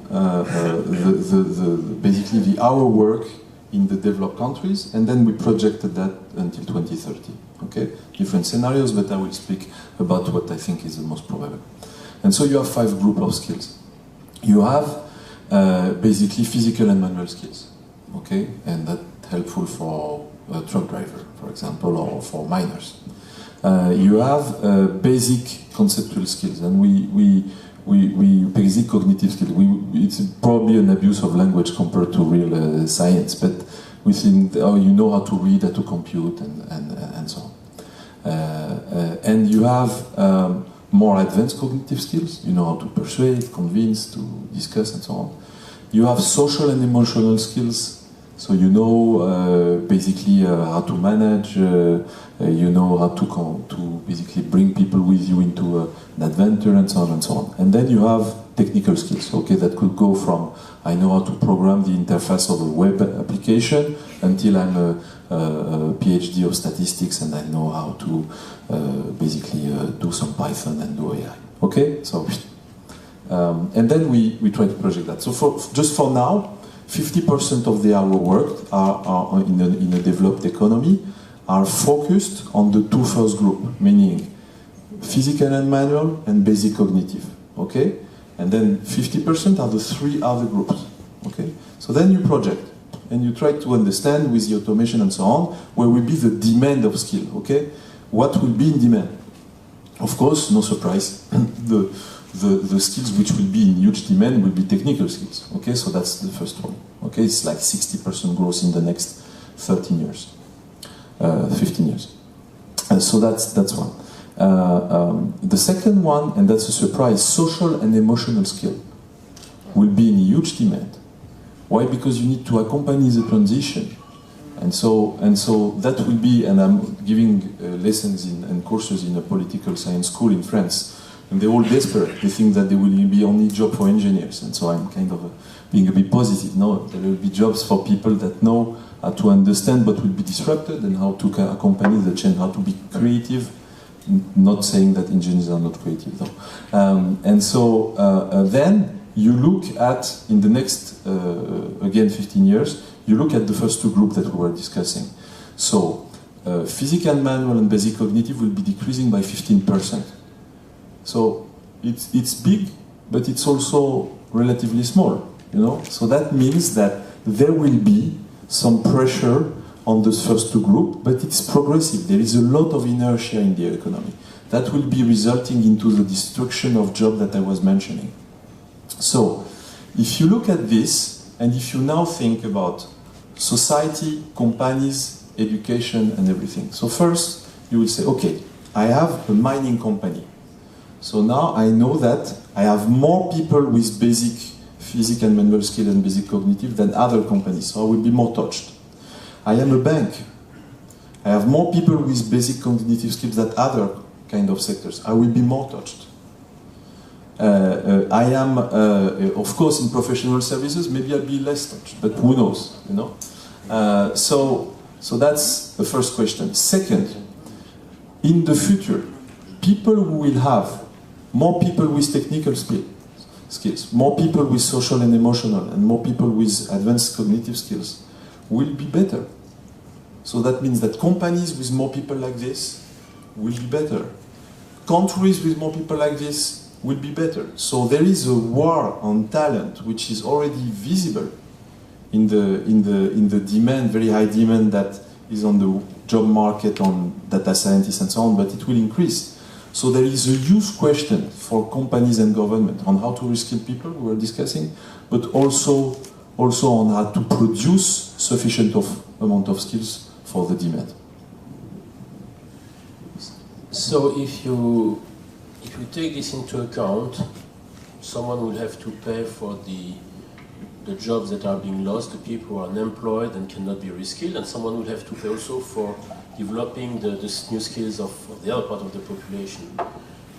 basically the hour work in the developed countries, and then we projected that until 2030. Okay, different scenarios, but I will speak about what I think is the most probable. And so you have 5 groups of skills. You have basically physical and manual skills. Okay, and that's helpful for a truck driver, for example, or for miners. You have basic conceptual skills, and we basic cognitive skills. It's probably an abuse of language compared to real science, but we think, oh, you know how to read, how to compute, and so on. And you have more advanced cognitive skills. You know how to persuade, convince, to discuss, and so on. You have social and emotional skills. So you know basically how to manage, you know how to basically bring people with you into an adventure, and so on and so on. And then you have technical skills, okay, that could go from I know how to program the interface of a web application until I'm a PhD of statistics and I know how to basically do some Python and do AI. Okay, so and then we try to project that. So just for now, 50% of the hour worked are in a developed economy are focused on the 2 first group, meaning physical and manual and basic cognitive. Okay, and then 50% are the 3 other groups. Okay, so then you project and you try to understand with the automation and so on where will be the demand of skill. Okay, what will be in demand? Of course, no surprise, the skills which will be in huge demand will be technical skills. Okay, so that's the first one. Okay, it's like 60% growth in the next 13 years, 15 years. So that's one. The second one, and that's a surprise, social and emotional skill will be in huge demand. Why? Because you need to accompany the transition. And so that will be, and I'm giving lessons and courses in a political science school in France. And they're all desperate. They think that there will be only job for engineers. And so I'm kind of being a bit positive. No, there will be jobs for people that know how to understand what will be disrupted and how to accompany the change, how to be creative Not saying that engineers are not creative, though. And so then you look at, in the next, again, 15 years, you look at the first two groups that we were discussing. So physical and manual and basic cognitive will be decreasing by 15%. So it's big, but it's also relatively small, you know? So that means that there will be some pressure on the first two groups, but it's progressive. There is a lot of inertia in the economy. That will be resulting into the destruction of jobs that I was mentioning. So, if you look at this, and if you now think about society, companies, education, and everything. So first, you will say, okay, I have a mining company. So now I know that I have more people with basic physical and manual skill and basic cognitive than other companies, so I will be more touched. I am a bank. I have more people with basic cognitive skills than other kind of sectors. I will be more touched. I am, of course, in professional services, maybe I'll be less touched, but who knows, you know? So that's the first question. Second, in the future, people who will have more people with technical skills, more people with social and emotional, and more people with advanced cognitive skills will be better. So that means that companies with more people like this will be better. Countries with more people like this will be better. So there is a war on talent which is already visible in the demand, very high demand that is on the job market on data scientists and so on, but it will increase. So there is a huge question for companies and government on how to reskill people, we were discussing, but also on how to produce sufficient amount of skills for the demand. So if you take this into account, someone will have to pay for the jobs that are being lost, the people who are unemployed and cannot be reskilled, and someone will have to pay also for developing the new skills of the other part of the population.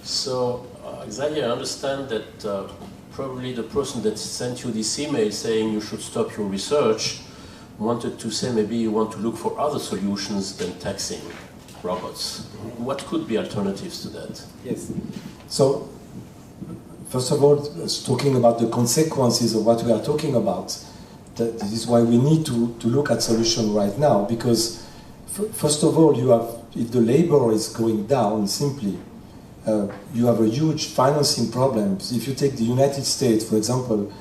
So exactly, I understand that probably the person that sent you this email saying you should stop your research wanted to say maybe you want to look for other solutions than taxing robots. What could be alternatives to that? Yes. So, first of all, talking about the consequences of what we are talking about, this is why we need to look at solutions right now, because first of all, if the labor is going down simply, you have a huge financing problem. If you take the United States, for example,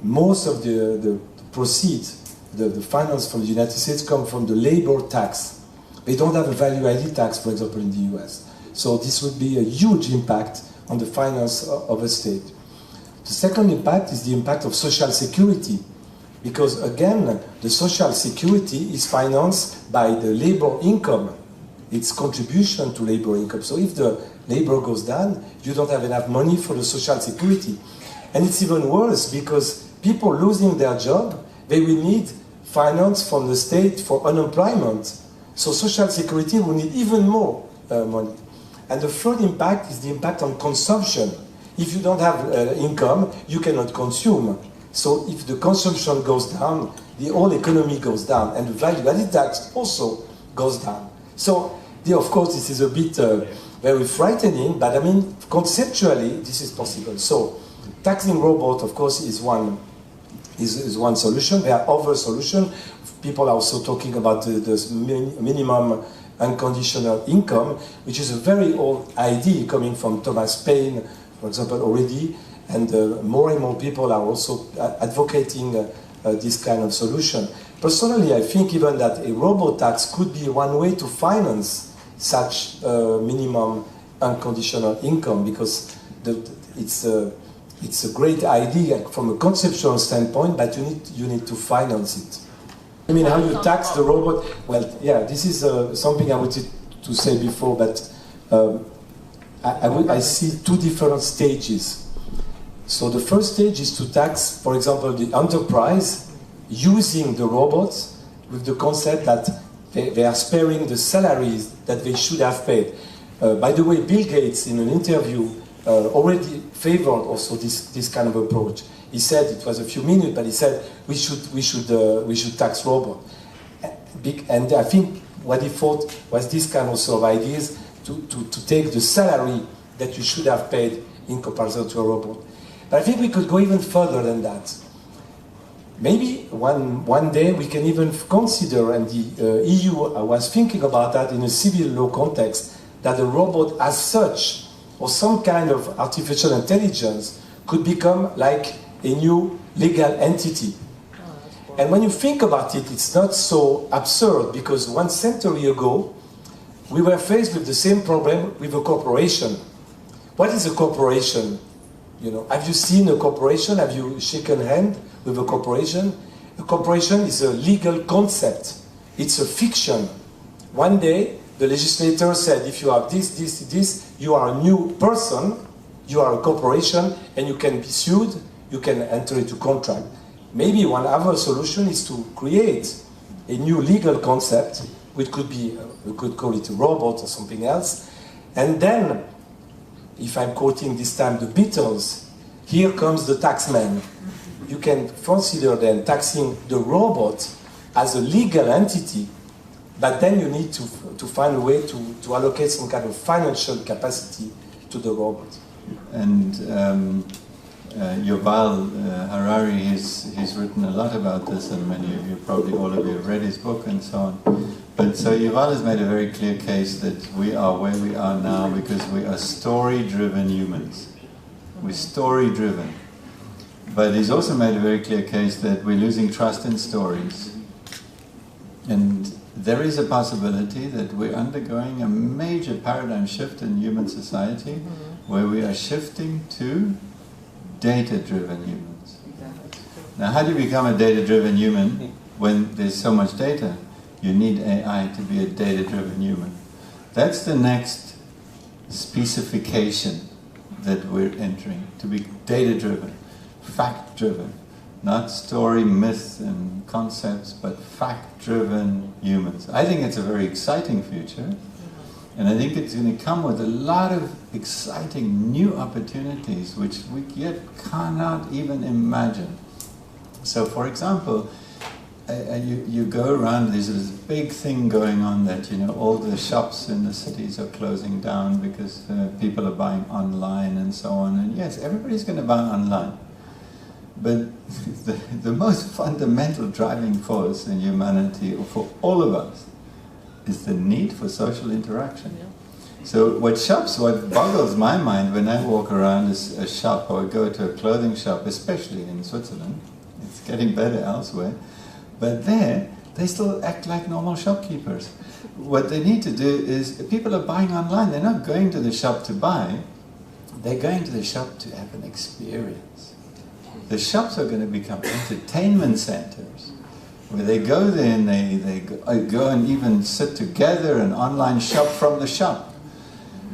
most of the proceeds, the finance from the United States come from the labor tax. They don't have a value-added tax, for example, in the US. So this would be a huge impact on the finance of a state. The second impact is the impact of social security, because again, the social security is financed by the labor income, its contribution to labor income. So if the labor goes down, you don't have enough money for the social security. And it's even worse, because people losing their job, they will need finance from the state for unemployment. So social security will need even more money. And the third impact is the impact on consumption. If you don't have income, you cannot consume. So if the consumption goes down, the whole economy goes down, and the value-added tax also goes down. So, of course, this is a bit very frightening, but I mean, conceptually, this is possible. So, taxing robots, of course, is one solution. There are other solutions. People are also talking about the minimum unconditional income, which is a very old idea coming from Thomas Paine, for example, already, and more and more people are also advocating this kind of solution. Personally, I think even that a robot tax could be one way to finance such minimum unconditional income, because it's a great idea from a conceptual standpoint, but you need to finance it. I mean, how you tax the robot? Well, yeah, this is something I wanted to say before, but I see two different stages. So the first stage is to tax, for example, the enterprise using the robots with the concept that they are sparing the salaries that they should have paid. By the way, Bill Gates, in an interview, already favored also this kind of approach. He said, it was a few minutes, but he said we should tax robots. And I think what he thought was this kind of ideas to take the salary that you should have paid in comparison to a robot. But I think we could go even further than that. Maybe one day we can even consider, and the EU was thinking about that in a civil law context, that a robot as such, or some kind of artificial intelligence, could become like a new legal entity. And when you think about it, it's not so absurd, because 1 century ago, we were faced with the same problem with a corporation. What is a corporation? You know, have you seen a corporation? Have you shaken hand with a corporation? A corporation is a legal concept. It's a fiction. One day, the legislator said, if you have this, you are a new person, you are a corporation, and you can be sued, you can enter into contract. Maybe one other solution is to create a new legal concept, which could be, we could call it a robot or something else, and then, if I'm quoting this time the Beatles, here comes the taxman. You can consider then taxing the robot as a legal entity, but then you need to find a way to allocate some kind of financial capacity to the robot. And Yuval Harari, he's written a lot about this, and many of you, probably all of you, have read his book and so on. But so Yuval has made a very clear case that we are where we are now because we are story-driven humans. We're story-driven. But he's also made a very clear case that we're losing trust in stories. And there is a possibility that we're undergoing a major paradigm shift in human society where we are shifting to data-driven humans. Now, how do you become a data-driven human when there's so much data? You need AI to be a data-driven human. That's the next specification that we're entering, to be data-driven, fact-driven, not story, myth, and concepts, but fact-driven humans. I think it's a very exciting future, and I think it's going to come with a lot of exciting new opportunities which we yet cannot even imagine. So, for example, you go around, there's this big thing going on that, you know, all the shops in the cities are closing down because people are buying online and so on. And yes, everybody's going to buy online. But the most fundamental driving force in humanity, or for all of us, is the need for social interaction. Yeah. So what boggles my mind when I walk around a shop or go to a clothing shop, especially in Switzerland, it's getting better elsewhere, but there, they still act like normal shopkeepers. What they need to do is, people are buying online, they're not going to the shop to buy, they're going to the shop to have an experience. The shops are going to become entertainment centers, where they go there and they go and even sit together and online shop from the shop.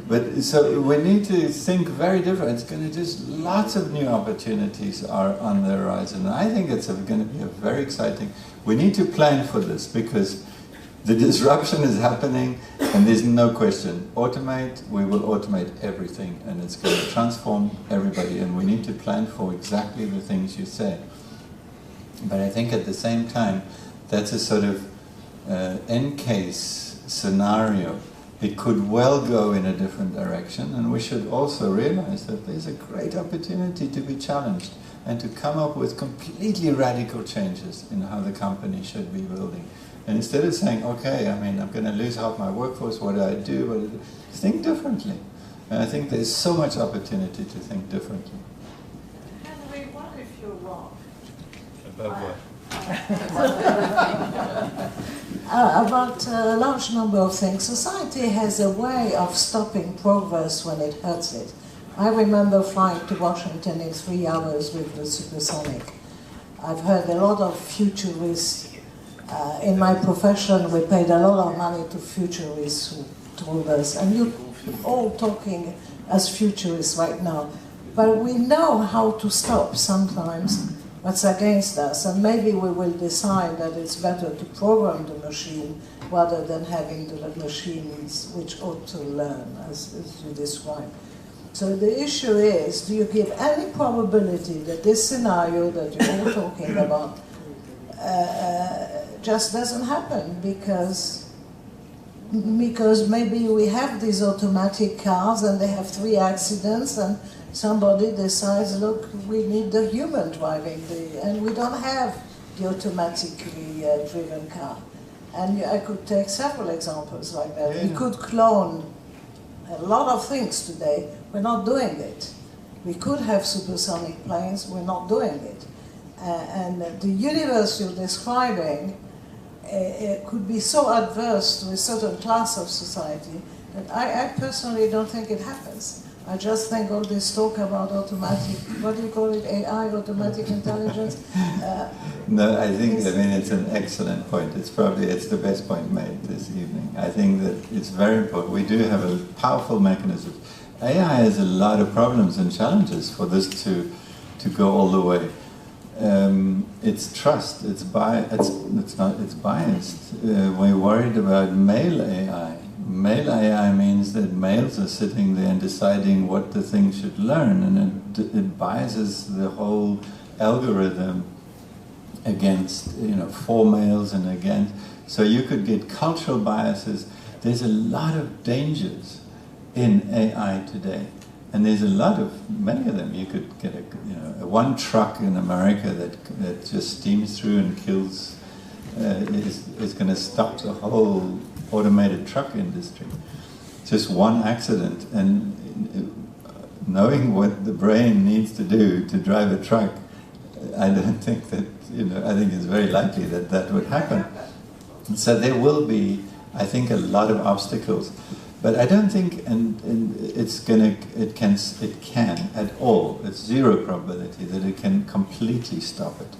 But so we need to think very different. It's going to just, lots of new opportunities are on the horizon. And I think it's going to be a very exciting. We need to plan for this because the disruption is happening and there's no question. Automate, we will automate everything and it's going to transform everybody, and we need to plan for exactly the things you say. But I think at the same time, that's a sort of end case scenario. It could well go in a different direction, and we should also realize that there's a great opportunity to be challenged and to come up with completely radical changes in how the company should be building. And instead of saying, okay, I mean, I'm going to lose half my workforce, what do I do? Think differently. And I think there's so much opportunity to think differently. Henry, what if you're wrong? About what? About a large number of things. Society has a way of stopping progress when it hurts it. I remember flying to Washington in 3 hours with the supersonic. I've heard a lot of futurists. In my profession, we paid a lot of money to futurists who told us, and you're all talking as futurists right now, but we know how to stop sometimes what's against us, and maybe we will decide that it's better to program the machine rather than having the machines which ought to learn, as you described. So the issue is, do you give any probability that this scenario that you're all talking about just doesn't happen? Because because maybe we have these automatic cars and they have 3 accidents and somebody decides, look, we need the human driving, and we don't have the automatically driven car. And I could take several examples like that. Yeah. We could clone a lot of things today. We're not doing it. We could have supersonic planes. We're not doing it. And the universe you're describing it could be so adverse to a certain class of society that I personally don't think it happens. I just think all this talk about automatic, what do you call it, AI, automatic intelligence? No, I think, I mean, it's an excellent point. It's the best point made this evening. I think that it's very important. We do have a powerful mechanism. AI has a lot of problems and challenges for this to go all the way. It's trust, it's biased. We're worried about male AI. Male AI means that males are sitting there and deciding what the thing should learn, and it biases the whole algorithm against, for males and against. So you could get cultural biases. There's a lot of dangers in AI today. And there's many of them. You could get one truck in America that just steams through and kills, is going to stop the whole automated truck industry. Just one accident, and knowing what the brain needs to do to drive a truck, I don't think that, I think it's very likely that would happen. So there will be, I think, a lot of obstacles. But I don't think, and it can at all. It's zero probability that it can completely stop it.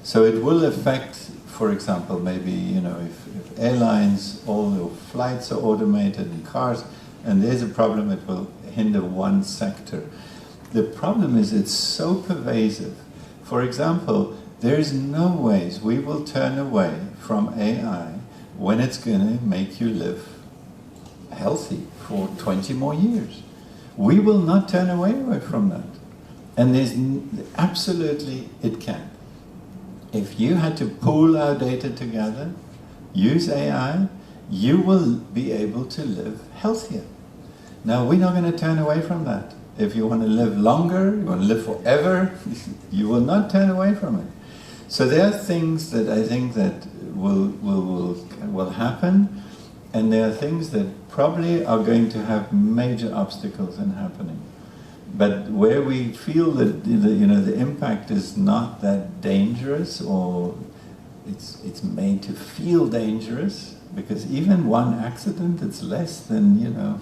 So it will affect, for example, maybe if airlines, all the flights are automated and cars, and there's a problem, it will hinder one sector. The problem is it's so pervasive. For example, there is no ways we will turn away from AI when it's going to make you live healthy for 20 more years. We will not turn away from that. And there's absolutely, it can. If you had to pool our data together, use AI, you will be able to live healthier. Now, we're not going to turn away from that. If you want to live longer, you want to live forever, you will not turn away from it. So there are things that I think that will happen, and there are things that probably are going to have major obstacles in happening. But where we feel that the impact is not that dangerous, or it's made to feel dangerous, because even one accident, it's less than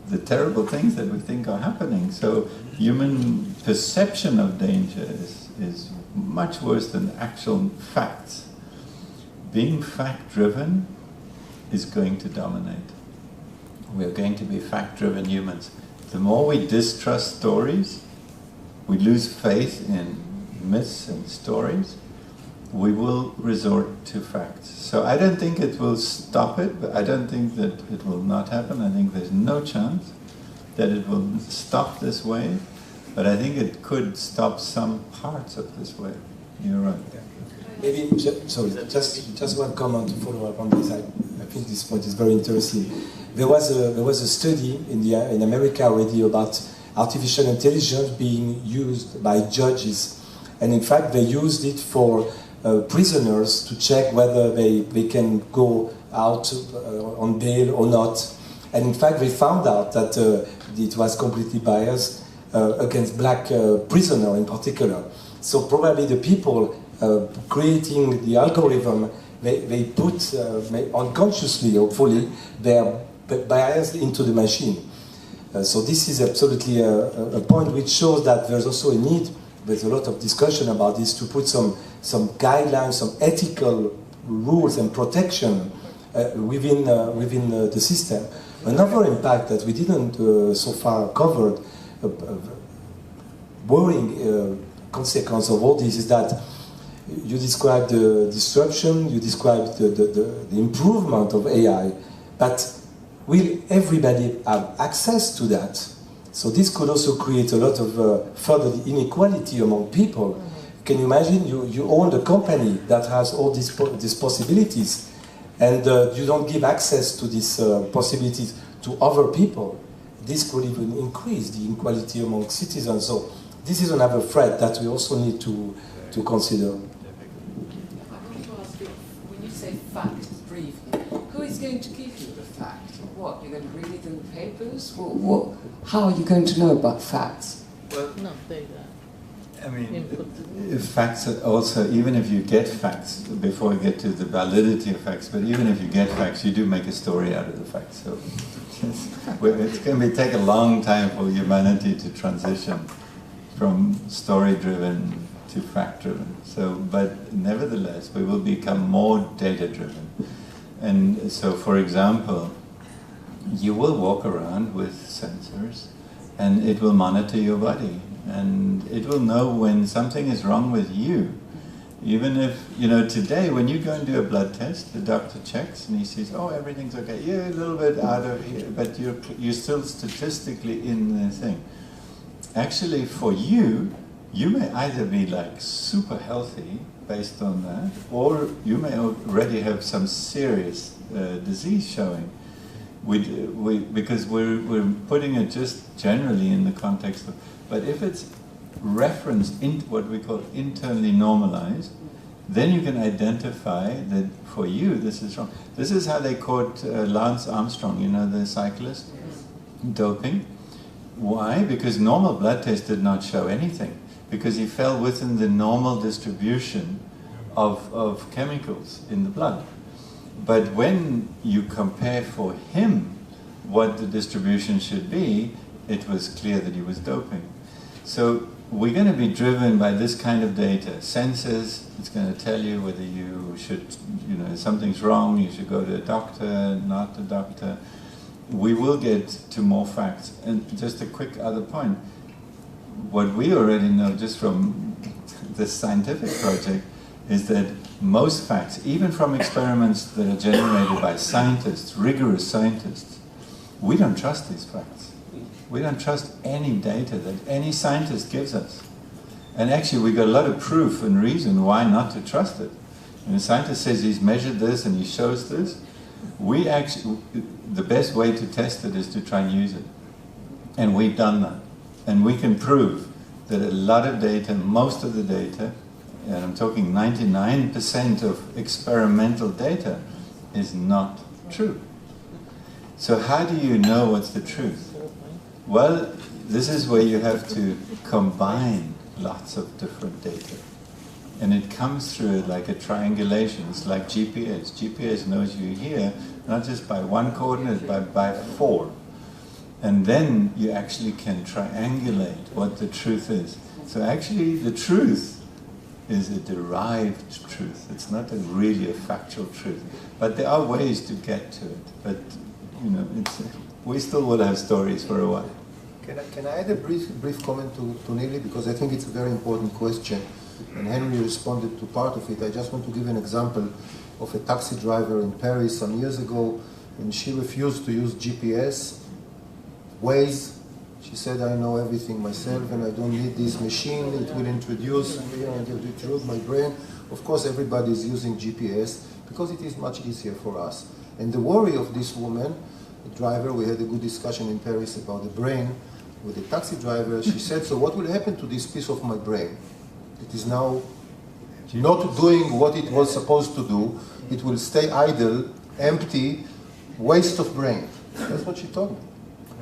the terrible things that we think are happening. So human perception of danger is much worse than actual facts. Being fact-driven is going to dominate. We are going to be fact-driven humans. The more we distrust stories, we lose faith in myths and stories, we will resort to facts. So I don't think it will stop it, but I don't think that it will not happen. I think there's no chance that it will stop this wave, but I think it could stop some parts of this wave. You're right. Maybe, just one comment to follow up on this. I think this point is very interesting. There was a study in America already about artificial intelligence being used by judges, and in fact they used it for prisoners to check whether they can go out on bail or not. And in fact they found out that it was completely biased against black prisoners in particular. So probably the people creating the algorithm, they put unconsciously, hopefully, their bias into the machine. So this is absolutely a point which shows that there's also a need, there's a lot of discussion about this, to put some guidelines, some ethical rules and protection within the system. Another impact that we didn't so far covered, worrying consequence of all this, is that you described the disruption, you described the improvement of AI, but will everybody have access to that? So this could also create a lot of further inequality among people. Can you imagine you own a company that has all these possibilities, and you don't give access to these possibilities to other people, this could even increase the inequality among citizens. So this is another threat that we also need to consider. I want to ask you, when you say fact briefly, who is going to give you the fact? What, you're going to read it in the papers? How are you going to know about facts? Well, No, there you go. I mean, if facts are also, even if you get facts, before we get to the validity of facts, but even if you get facts, you do make a story out of the facts. So it's going to take a long time for humanity to transition from story-driven to fact-driven. So, but nevertheless, we will become more data-driven. And so, for example, you will walk around with sensors, and it will monitor your body. And it will know when something is wrong with you. Even if, today when you go and do a blood test, the doctor checks and he says, oh, everything's okay. You're a little bit out of here, but you're still statistically in the thing. Actually, for you, you may either be like super healthy based on that, or you may already have some serious disease showing. Because we're putting it just generally in the context of, but if it's referenced in what we call internally normalized, then you can identify that for you this is wrong. This is how they caught Lance Armstrong, the cyclist, doping. Why? Because normal blood tests did not show anything, because he fell within the normal distribution of chemicals in the blood. But when you compare for him what the distribution should be, it was clear that he was doping. So we're going to be driven by this kind of data. Sensors, it's going to tell you whether you should, something's wrong, you should go to a doctor, not a doctor. We will get to more facts. And just a quick other point. What we already know just from this scientific project is that most facts, even from experiments that are generated by scientists, rigorous scientists, we don't trust these facts. We don't trust any data that any scientist gives us. And actually we got a lot of proof and reason why not to trust it. And the scientist says he's measured this and he shows this. The best way to test it is to try and use it. And we've done that. And we can prove that a lot of data, most of the data, and I'm talking 99% of experimental data, is not true. So how do you know what's the truth? Well, this is where you have to combine lots of different data. And it comes through like a triangulation. It's like GPS. GPS knows you're here, not just by one coordinate, but by 4. And then you actually can triangulate what the truth is. So actually the truth is a derived truth. It's not really a factual truth. But there are ways to get to it. But, we still will have stories for a while. Can I add a brief comment to Neely? Because I think it's a very important question. And Henry responded to part of it. I just want to give an example of a taxi driver in Paris some years ago, and she refused to use GPS, Waze. She said, I know everything myself and I don't need this machine. It will introduce my brain. Of course, everybody is using GPS because it is much easier for us. And the worry of this woman, the driver, we had a good discussion in Paris about the brain with the taxi driver. She said, so what will happen to this piece of my brain? It is now not doing what it was supposed to do. It will stay idle, empty, waste of brain. That's what she told me.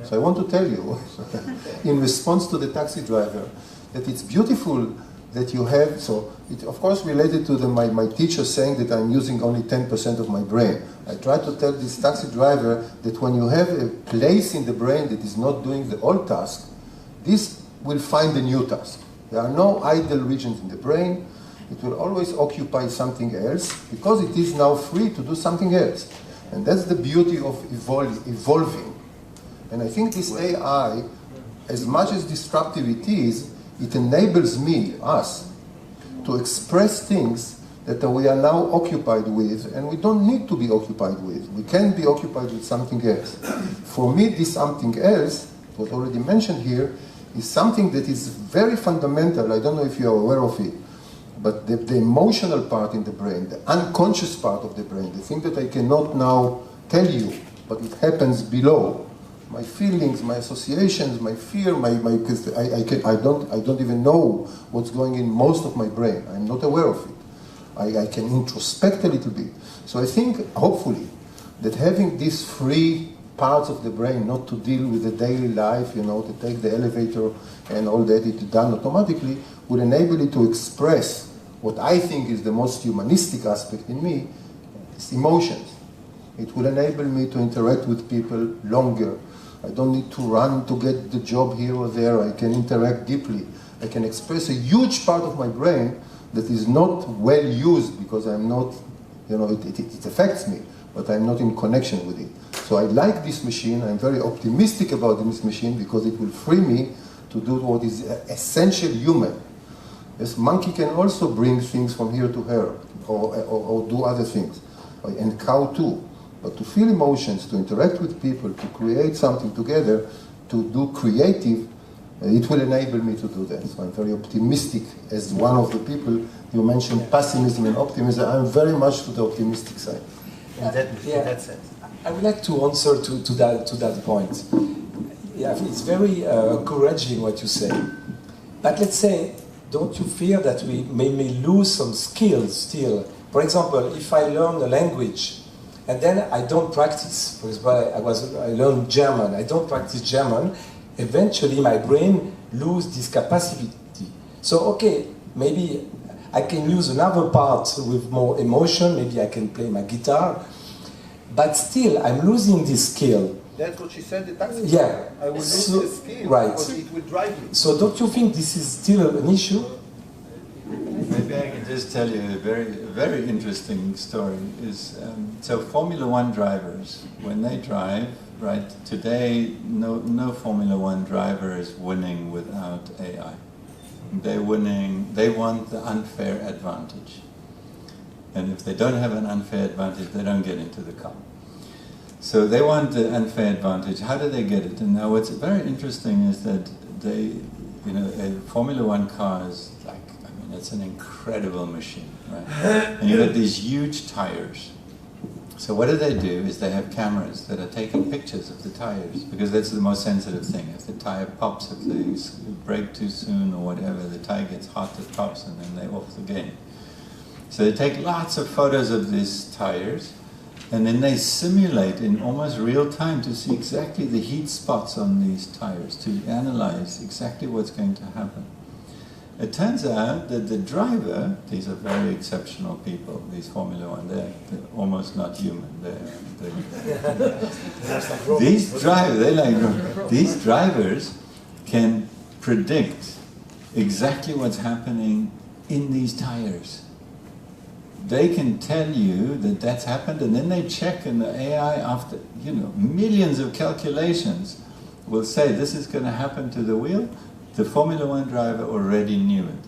So I want to tell you, in response to the taxi driver, that it's beautiful that you have, so it of course related to my teacher saying that I'm using only 10% of my brain. I try to tell this taxi driver that when you have a place in the brain that is not doing the old task, this will find a new task. There are no idle regions in the brain. It will always occupy something else because it is now free to do something else. And that's the beauty of evolving. And I think this AI, as much as disruptive it is, it enables us, to express things that we are now occupied with, and we don't need to be occupied with. We can be occupied with something else. For me, this something else, it was already mentioned here, is something that is very fundamental. I don't know if you are aware of it, But the emotional part in the brain, the unconscious part of the brain, the thing that I cannot now tell you, but it happens below. My feelings, my associations, my fear, I don't even know what's going in most of my brain. I'm not aware of it. I can introspect a little bit. So I think, hopefully, that having these three parts of the brain, not to deal with the daily life, to take the elevator and all that, it's done automatically, would enable it to express what I think is the most humanistic aspect in me, is emotions. It will enable me to interact with people longer. I don't need to run to get the job here or there. I can interact deeply. I can express a huge part of my brain that is not well used because I'm not, it affects me, but I'm not in connection with it. So I like this machine. I'm very optimistic about this machine because it will free me to do what is essential human. This monkey can also bring things from here to here or do other things, and cow too. But to feel emotions, to interact with people, to create something together, to do creative, it will enable me to do that. So I'm very optimistic as one of the people. You mentioned pessimism and optimism. I'm very much to the optimistic side in that sense. I would like to answer to that point. Yeah, it's very encouraging what you say. But let's say, don't you fear that we may lose some skills still? For example, if I learn a language, and then I don't practice. For example, I learned German. I don't practice German. Eventually, my brain loses this capacity. So, okay, maybe I can use another part with more emotion. Maybe I can play my guitar. But still, I'm losing this skill. That's what she said. The taxi. Yeah. I will lose the skill because it will drive me. So, don't you think this is still an issue? Maybe I can just tell you a very interesting story. So Formula One drivers, when they drive, right, today no Formula One driver is winning without AI. They want the unfair advantage. And if they don't have an unfair advantage, they don't get into the car. So they want the unfair advantage. How do they get it? And now what's very interesting is that a Formula One car is like, it's an incredible machine, right? And you've got these huge tires. So what do? Is they have cameras that are taking pictures of the tires, because that's the most sensitive thing. If the tire pops, if they brake too soon or whatever, the tire gets hot, it pops, and then they're off the game. So they take lots of photos of these tires, and then they simulate in almost real time to see exactly the heat spots on these tires, to analyze exactly what's going to happen. It turns out that the driver, these are very exceptional people, these Formula One, they're almost not human. These drivers can predict exactly what's happening in these tires. They can tell you that that's happened, and then they check, and the AI, after millions of calculations, will say this is going to happen to the wheel. The Formula One driver already knew it.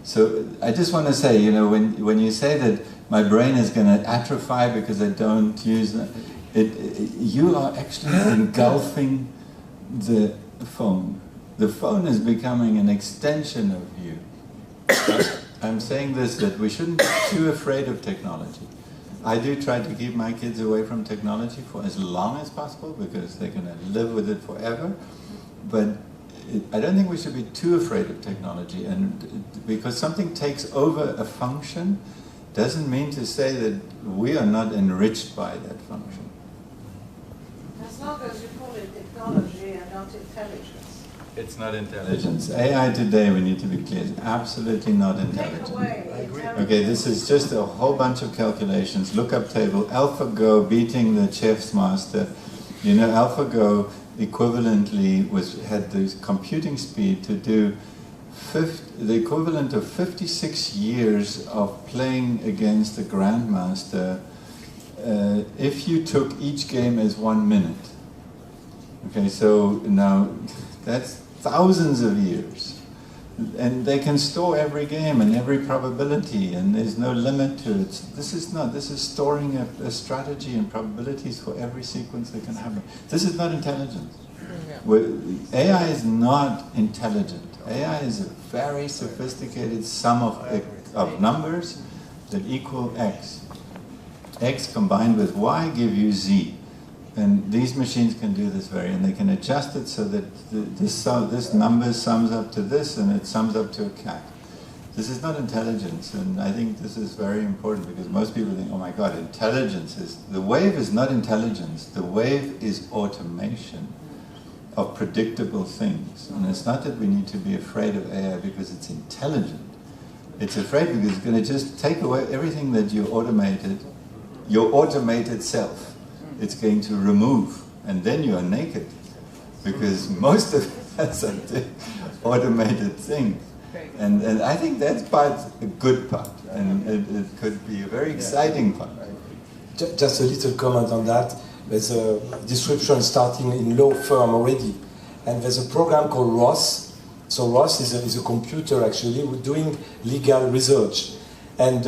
So I just want to say, when you say that my brain is going to atrophy because I don't use it, you are actually engulfing the phone. The phone is becoming an extension of you. I'm saying this, that we shouldn't be too afraid of technology. I do try to keep my kids away from technology for as long as possible because they're going to live with it forever. But I don't think we should be too afraid of technology, and because something takes over a function doesn't mean to say that we are not enriched by that function. As long as you call it technology and not intelligence. It's not intelligence. AI today, we need to be clear, is absolutely not intelligent. Take away. I agree. Okay, this is just a whole bunch of calculations. Lookup table, AlphaGo beating the chess master. AlphaGo equivalently had the computing speed to do the equivalent of 56 years of playing against the grandmaster if you took each game as 1 minute. Okay, so now that's thousands of years. And they can store every game and every probability, and there's no limit to it. This is storing a strategy and probabilities for every sequence that can happen. This is not intelligence. AI is not intelligent. AI is a very sophisticated sum of of numbers that equal x. X combined with y give you z. And these machines can do this and they can adjust it so that this number sums up to this and it sums up to a cat. This is not intelligence, and I think this is very important because most people think, oh my God, intelligence is... The wave is not intelligence, the wave is automation of predictable things. And it's not that we need to be afraid of AI because it's intelligent. It's afraid because it's going to just take away everything that you automated, your automated self. It's going to remove, and then you are naked, because most of that's an automated thing. And I think that's a good part, and it could be a very exciting part. Just a little comment on that. There's a description starting in law firm already, and there's a program called ROS. So ROS is a computer actually doing legal research, and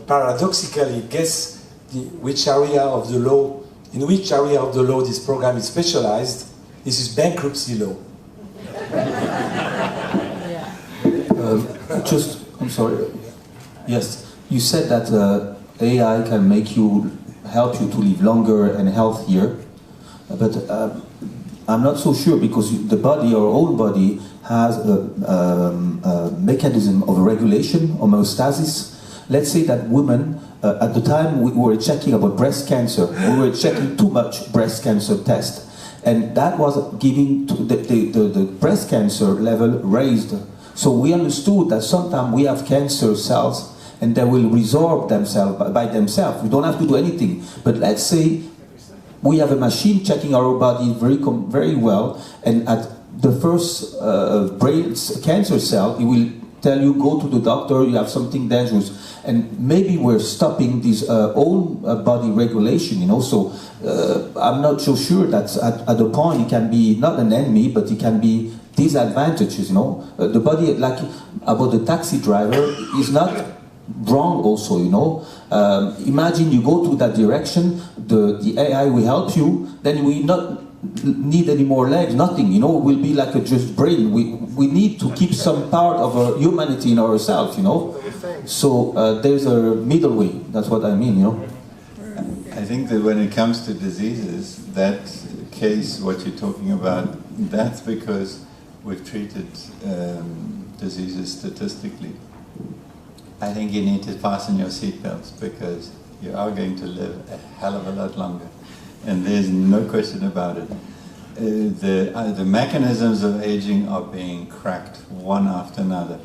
paradoxically, guess which area of the law. In which area of the law this program is specialized? This is bankruptcy law. I'm sorry. Yes, you said that AI can help you to live longer and healthier, but I'm not so sure because the body, our own body, has a mechanism of regulation, homeostasis. Let's say that women, at the time we were checking about breast cancer, we were checking too much breast cancer test, and that was giving to the breast cancer level raised. So we understood that sometimes we have cancer cells and they will resorb themselves by themselves. We don't have to do anything. But let's say we have a machine checking our body very well, and at the first brain cancer cell, it will tell you, go to the doctor, you have something dangerous. And maybe we're stopping this own body regulation, you know. So I'm not so sure that at the point it can be not an enemy, but it can be disadvantages, you know. The body, like about the taxi driver, is not wrong also, you know. Imagine you go to that direction, the AI will help you, then we not need any more legs, nothing, you know. We'll be like a just brain. We need to keep some part of our humanity in ourselves, you know. So there's a middle way, that's what I mean, you know. I think that when it comes to diseases, that case, what you're talking about, that's because we've treated diseases statistically. I think you need to fasten your seatbelts because you are going to live a hell of a lot longer. And there's no question about it. The mechanisms of aging are being cracked one after another.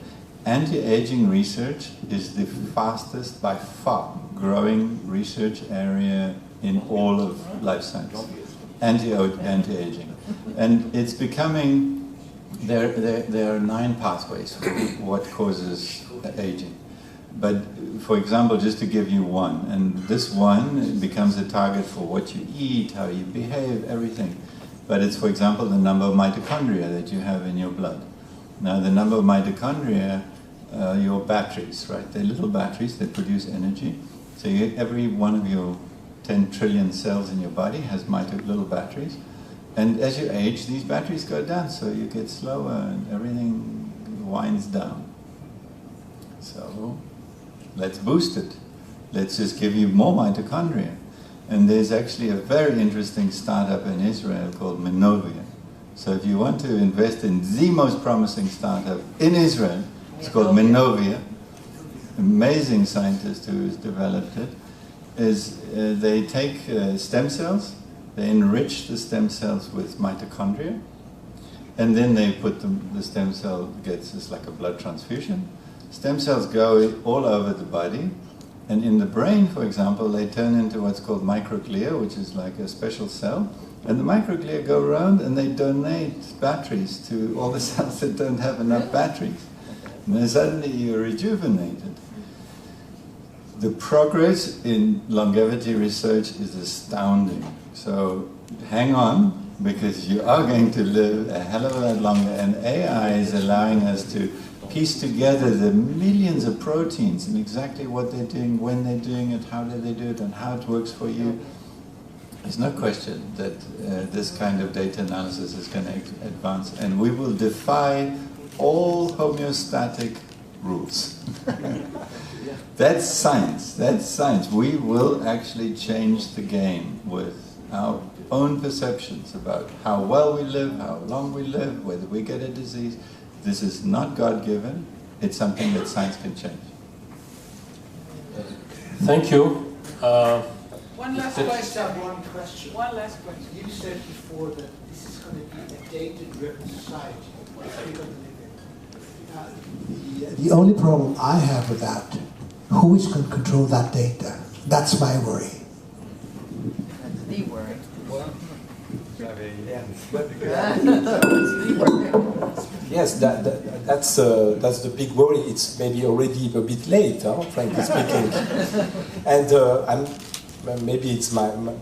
Anti-aging research is the fastest, by far, growing research area in all of life science. Anti-aging. And it's becoming, there are 9 pathways for what causes aging. But, for example, just to give you one, and this one becomes a target for what you eat, how you behave, everything. But it's, for example, the number of mitochondria that you have in your blood. Now, the number of mitochondria, your batteries, right? They're little batteries that produce energy. So every one of your 10 trillion cells in your body has little batteries. And as you age, these batteries go down, so you get slower and everything winds down. So let's boost it. Let's just give you more mitochondria. And there's actually a very interesting startup in Israel called Minovia. So if you want to invest in the most promising startup in Israel, it's called Minovia. Amazing scientist who has developed it. They take stem cells, they enrich the stem cells with mitochondria, and then they put the stem cell gets just like a blood transfusion. Stem cells go all over the body, and in the brain, for example, they turn into what's called microglia, which is like a special cell, and the microglia go around and they donate batteries to all the cells that don't have enough batteries. And then suddenly you're rejuvenated. The progress in longevity research is astounding. So hang on, because you are going to live a hell of a lot longer, and AI is allowing us to piece together the millions of proteins and exactly what they're doing, when they're doing it, how do they do it, and how it works for you. There's no question that this kind of data analysis is going to advance, and we will defy all homeostatic rules. That's science. That's science. We will actually change the game with our own perceptions about how well we live, how long we live, whether we get a disease. This is not God-given. It's something that science can change. Thank you. One last question. One last question. You said before that this is going to be a data-driven society. What are we going to live in? The only problem I have with that, who is going to control that data? That's my worry. That's the worry. Yes, that's the big worry. It's maybe already a bit late, frankly speaking. And maybe it's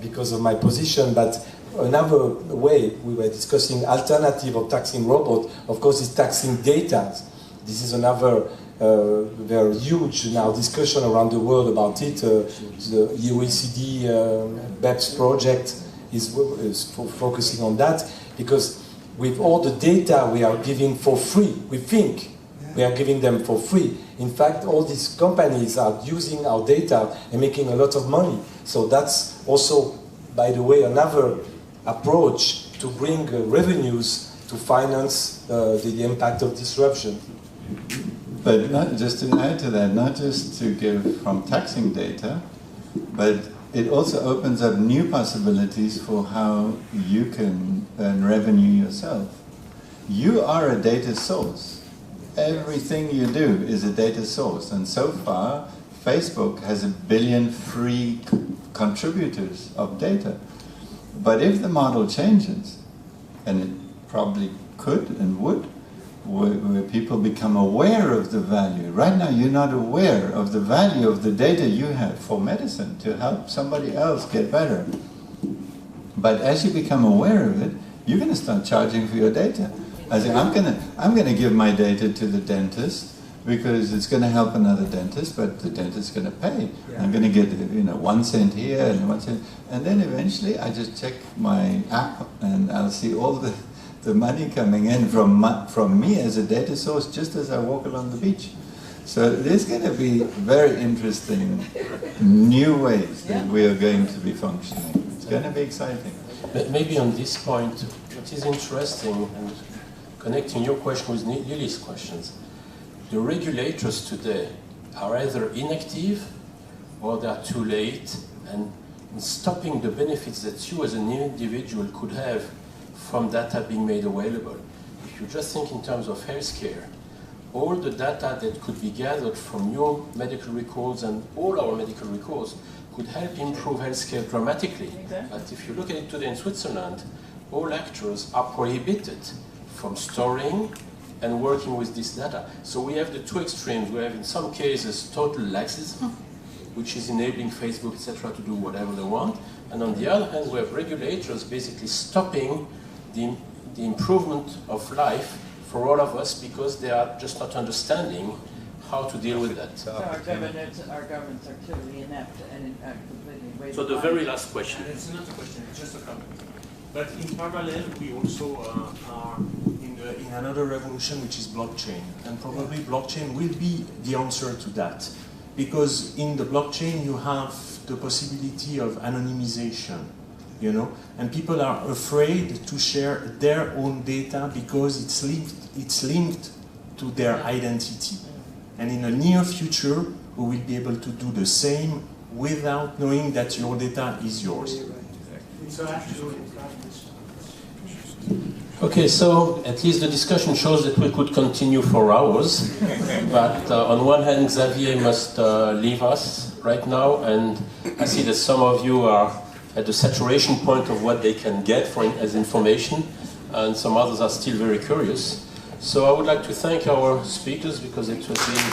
because of my position, but another way we were discussing alternative of taxing robot, of course, is taxing data. This is another very huge now discussion around the world about it. The OECD BEPS project is focusing on that, because with all the data we are giving for free, we think we are giving them for free. In fact, all these companies are using our data and making a lot of money. So that's also, by the way, another approach to bring revenues to finance the impact of disruption. But just to add to that, not just to give from taxing data, but it also opens up new possibilities for how you can earn revenue yourself. You are a data source. Everything you do is a data source. And so far, Facebook has 1 billion free contributors of data. But if the model changes, and it probably could and would, where people become aware of the value. Right now you're not aware of the value of the data you have for medicine to help somebody else get better. But as you become aware of it, you're going to start charging for your data. I say, I'm going to give my data to the dentist because it's going to help another dentist, but the dentist's going to pay. Yeah. I'm going to get 1 cent here and 1 cent, and then eventually I just check my app and I'll see all the money coming in from me as a data source just as I walk along the beach. So there's going to be very interesting new ways that we are going to be functioning. It's going to be exciting. But maybe on this point, what is interesting, and connecting your question with Lily's questions, the regulators today are either inactive or they are too late and in stopping the benefits that you as an individual could have from data being made available. If you just think in terms of healthcare, all the data that could be gathered from your medical records and all our medical records could help improve healthcare dramatically. Exactly. But if you look at it today in Switzerland, all actors are prohibited from storing and working with this data. So we have the two extremes. We have in some cases total laxism, which is enabling Facebook, etc., to do whatever they want. And on the other hand, we have regulators basically stopping the improvement of life for all of us because they are just not understanding how to deal with that. So our governments are clearly inept and completely wasting. So the very last question. It's not a question, it's just a comment. But in parallel, we also are in another revolution, which is blockchain. And probably blockchain will be the answer to that. Because in the blockchain, you have the possibility of anonymization. And people are afraid to share their own data because it's linked to their identity. And in the near future, we will be able to do the same without knowing that your data is yours. Okay, so at least the discussion shows that we could continue for hours. But on one hand, Xavier must leave us right now, and I see that some of you are at the saturation point of what they can get as information, and some others are still very curious. So I would like to thank our speakers because it has been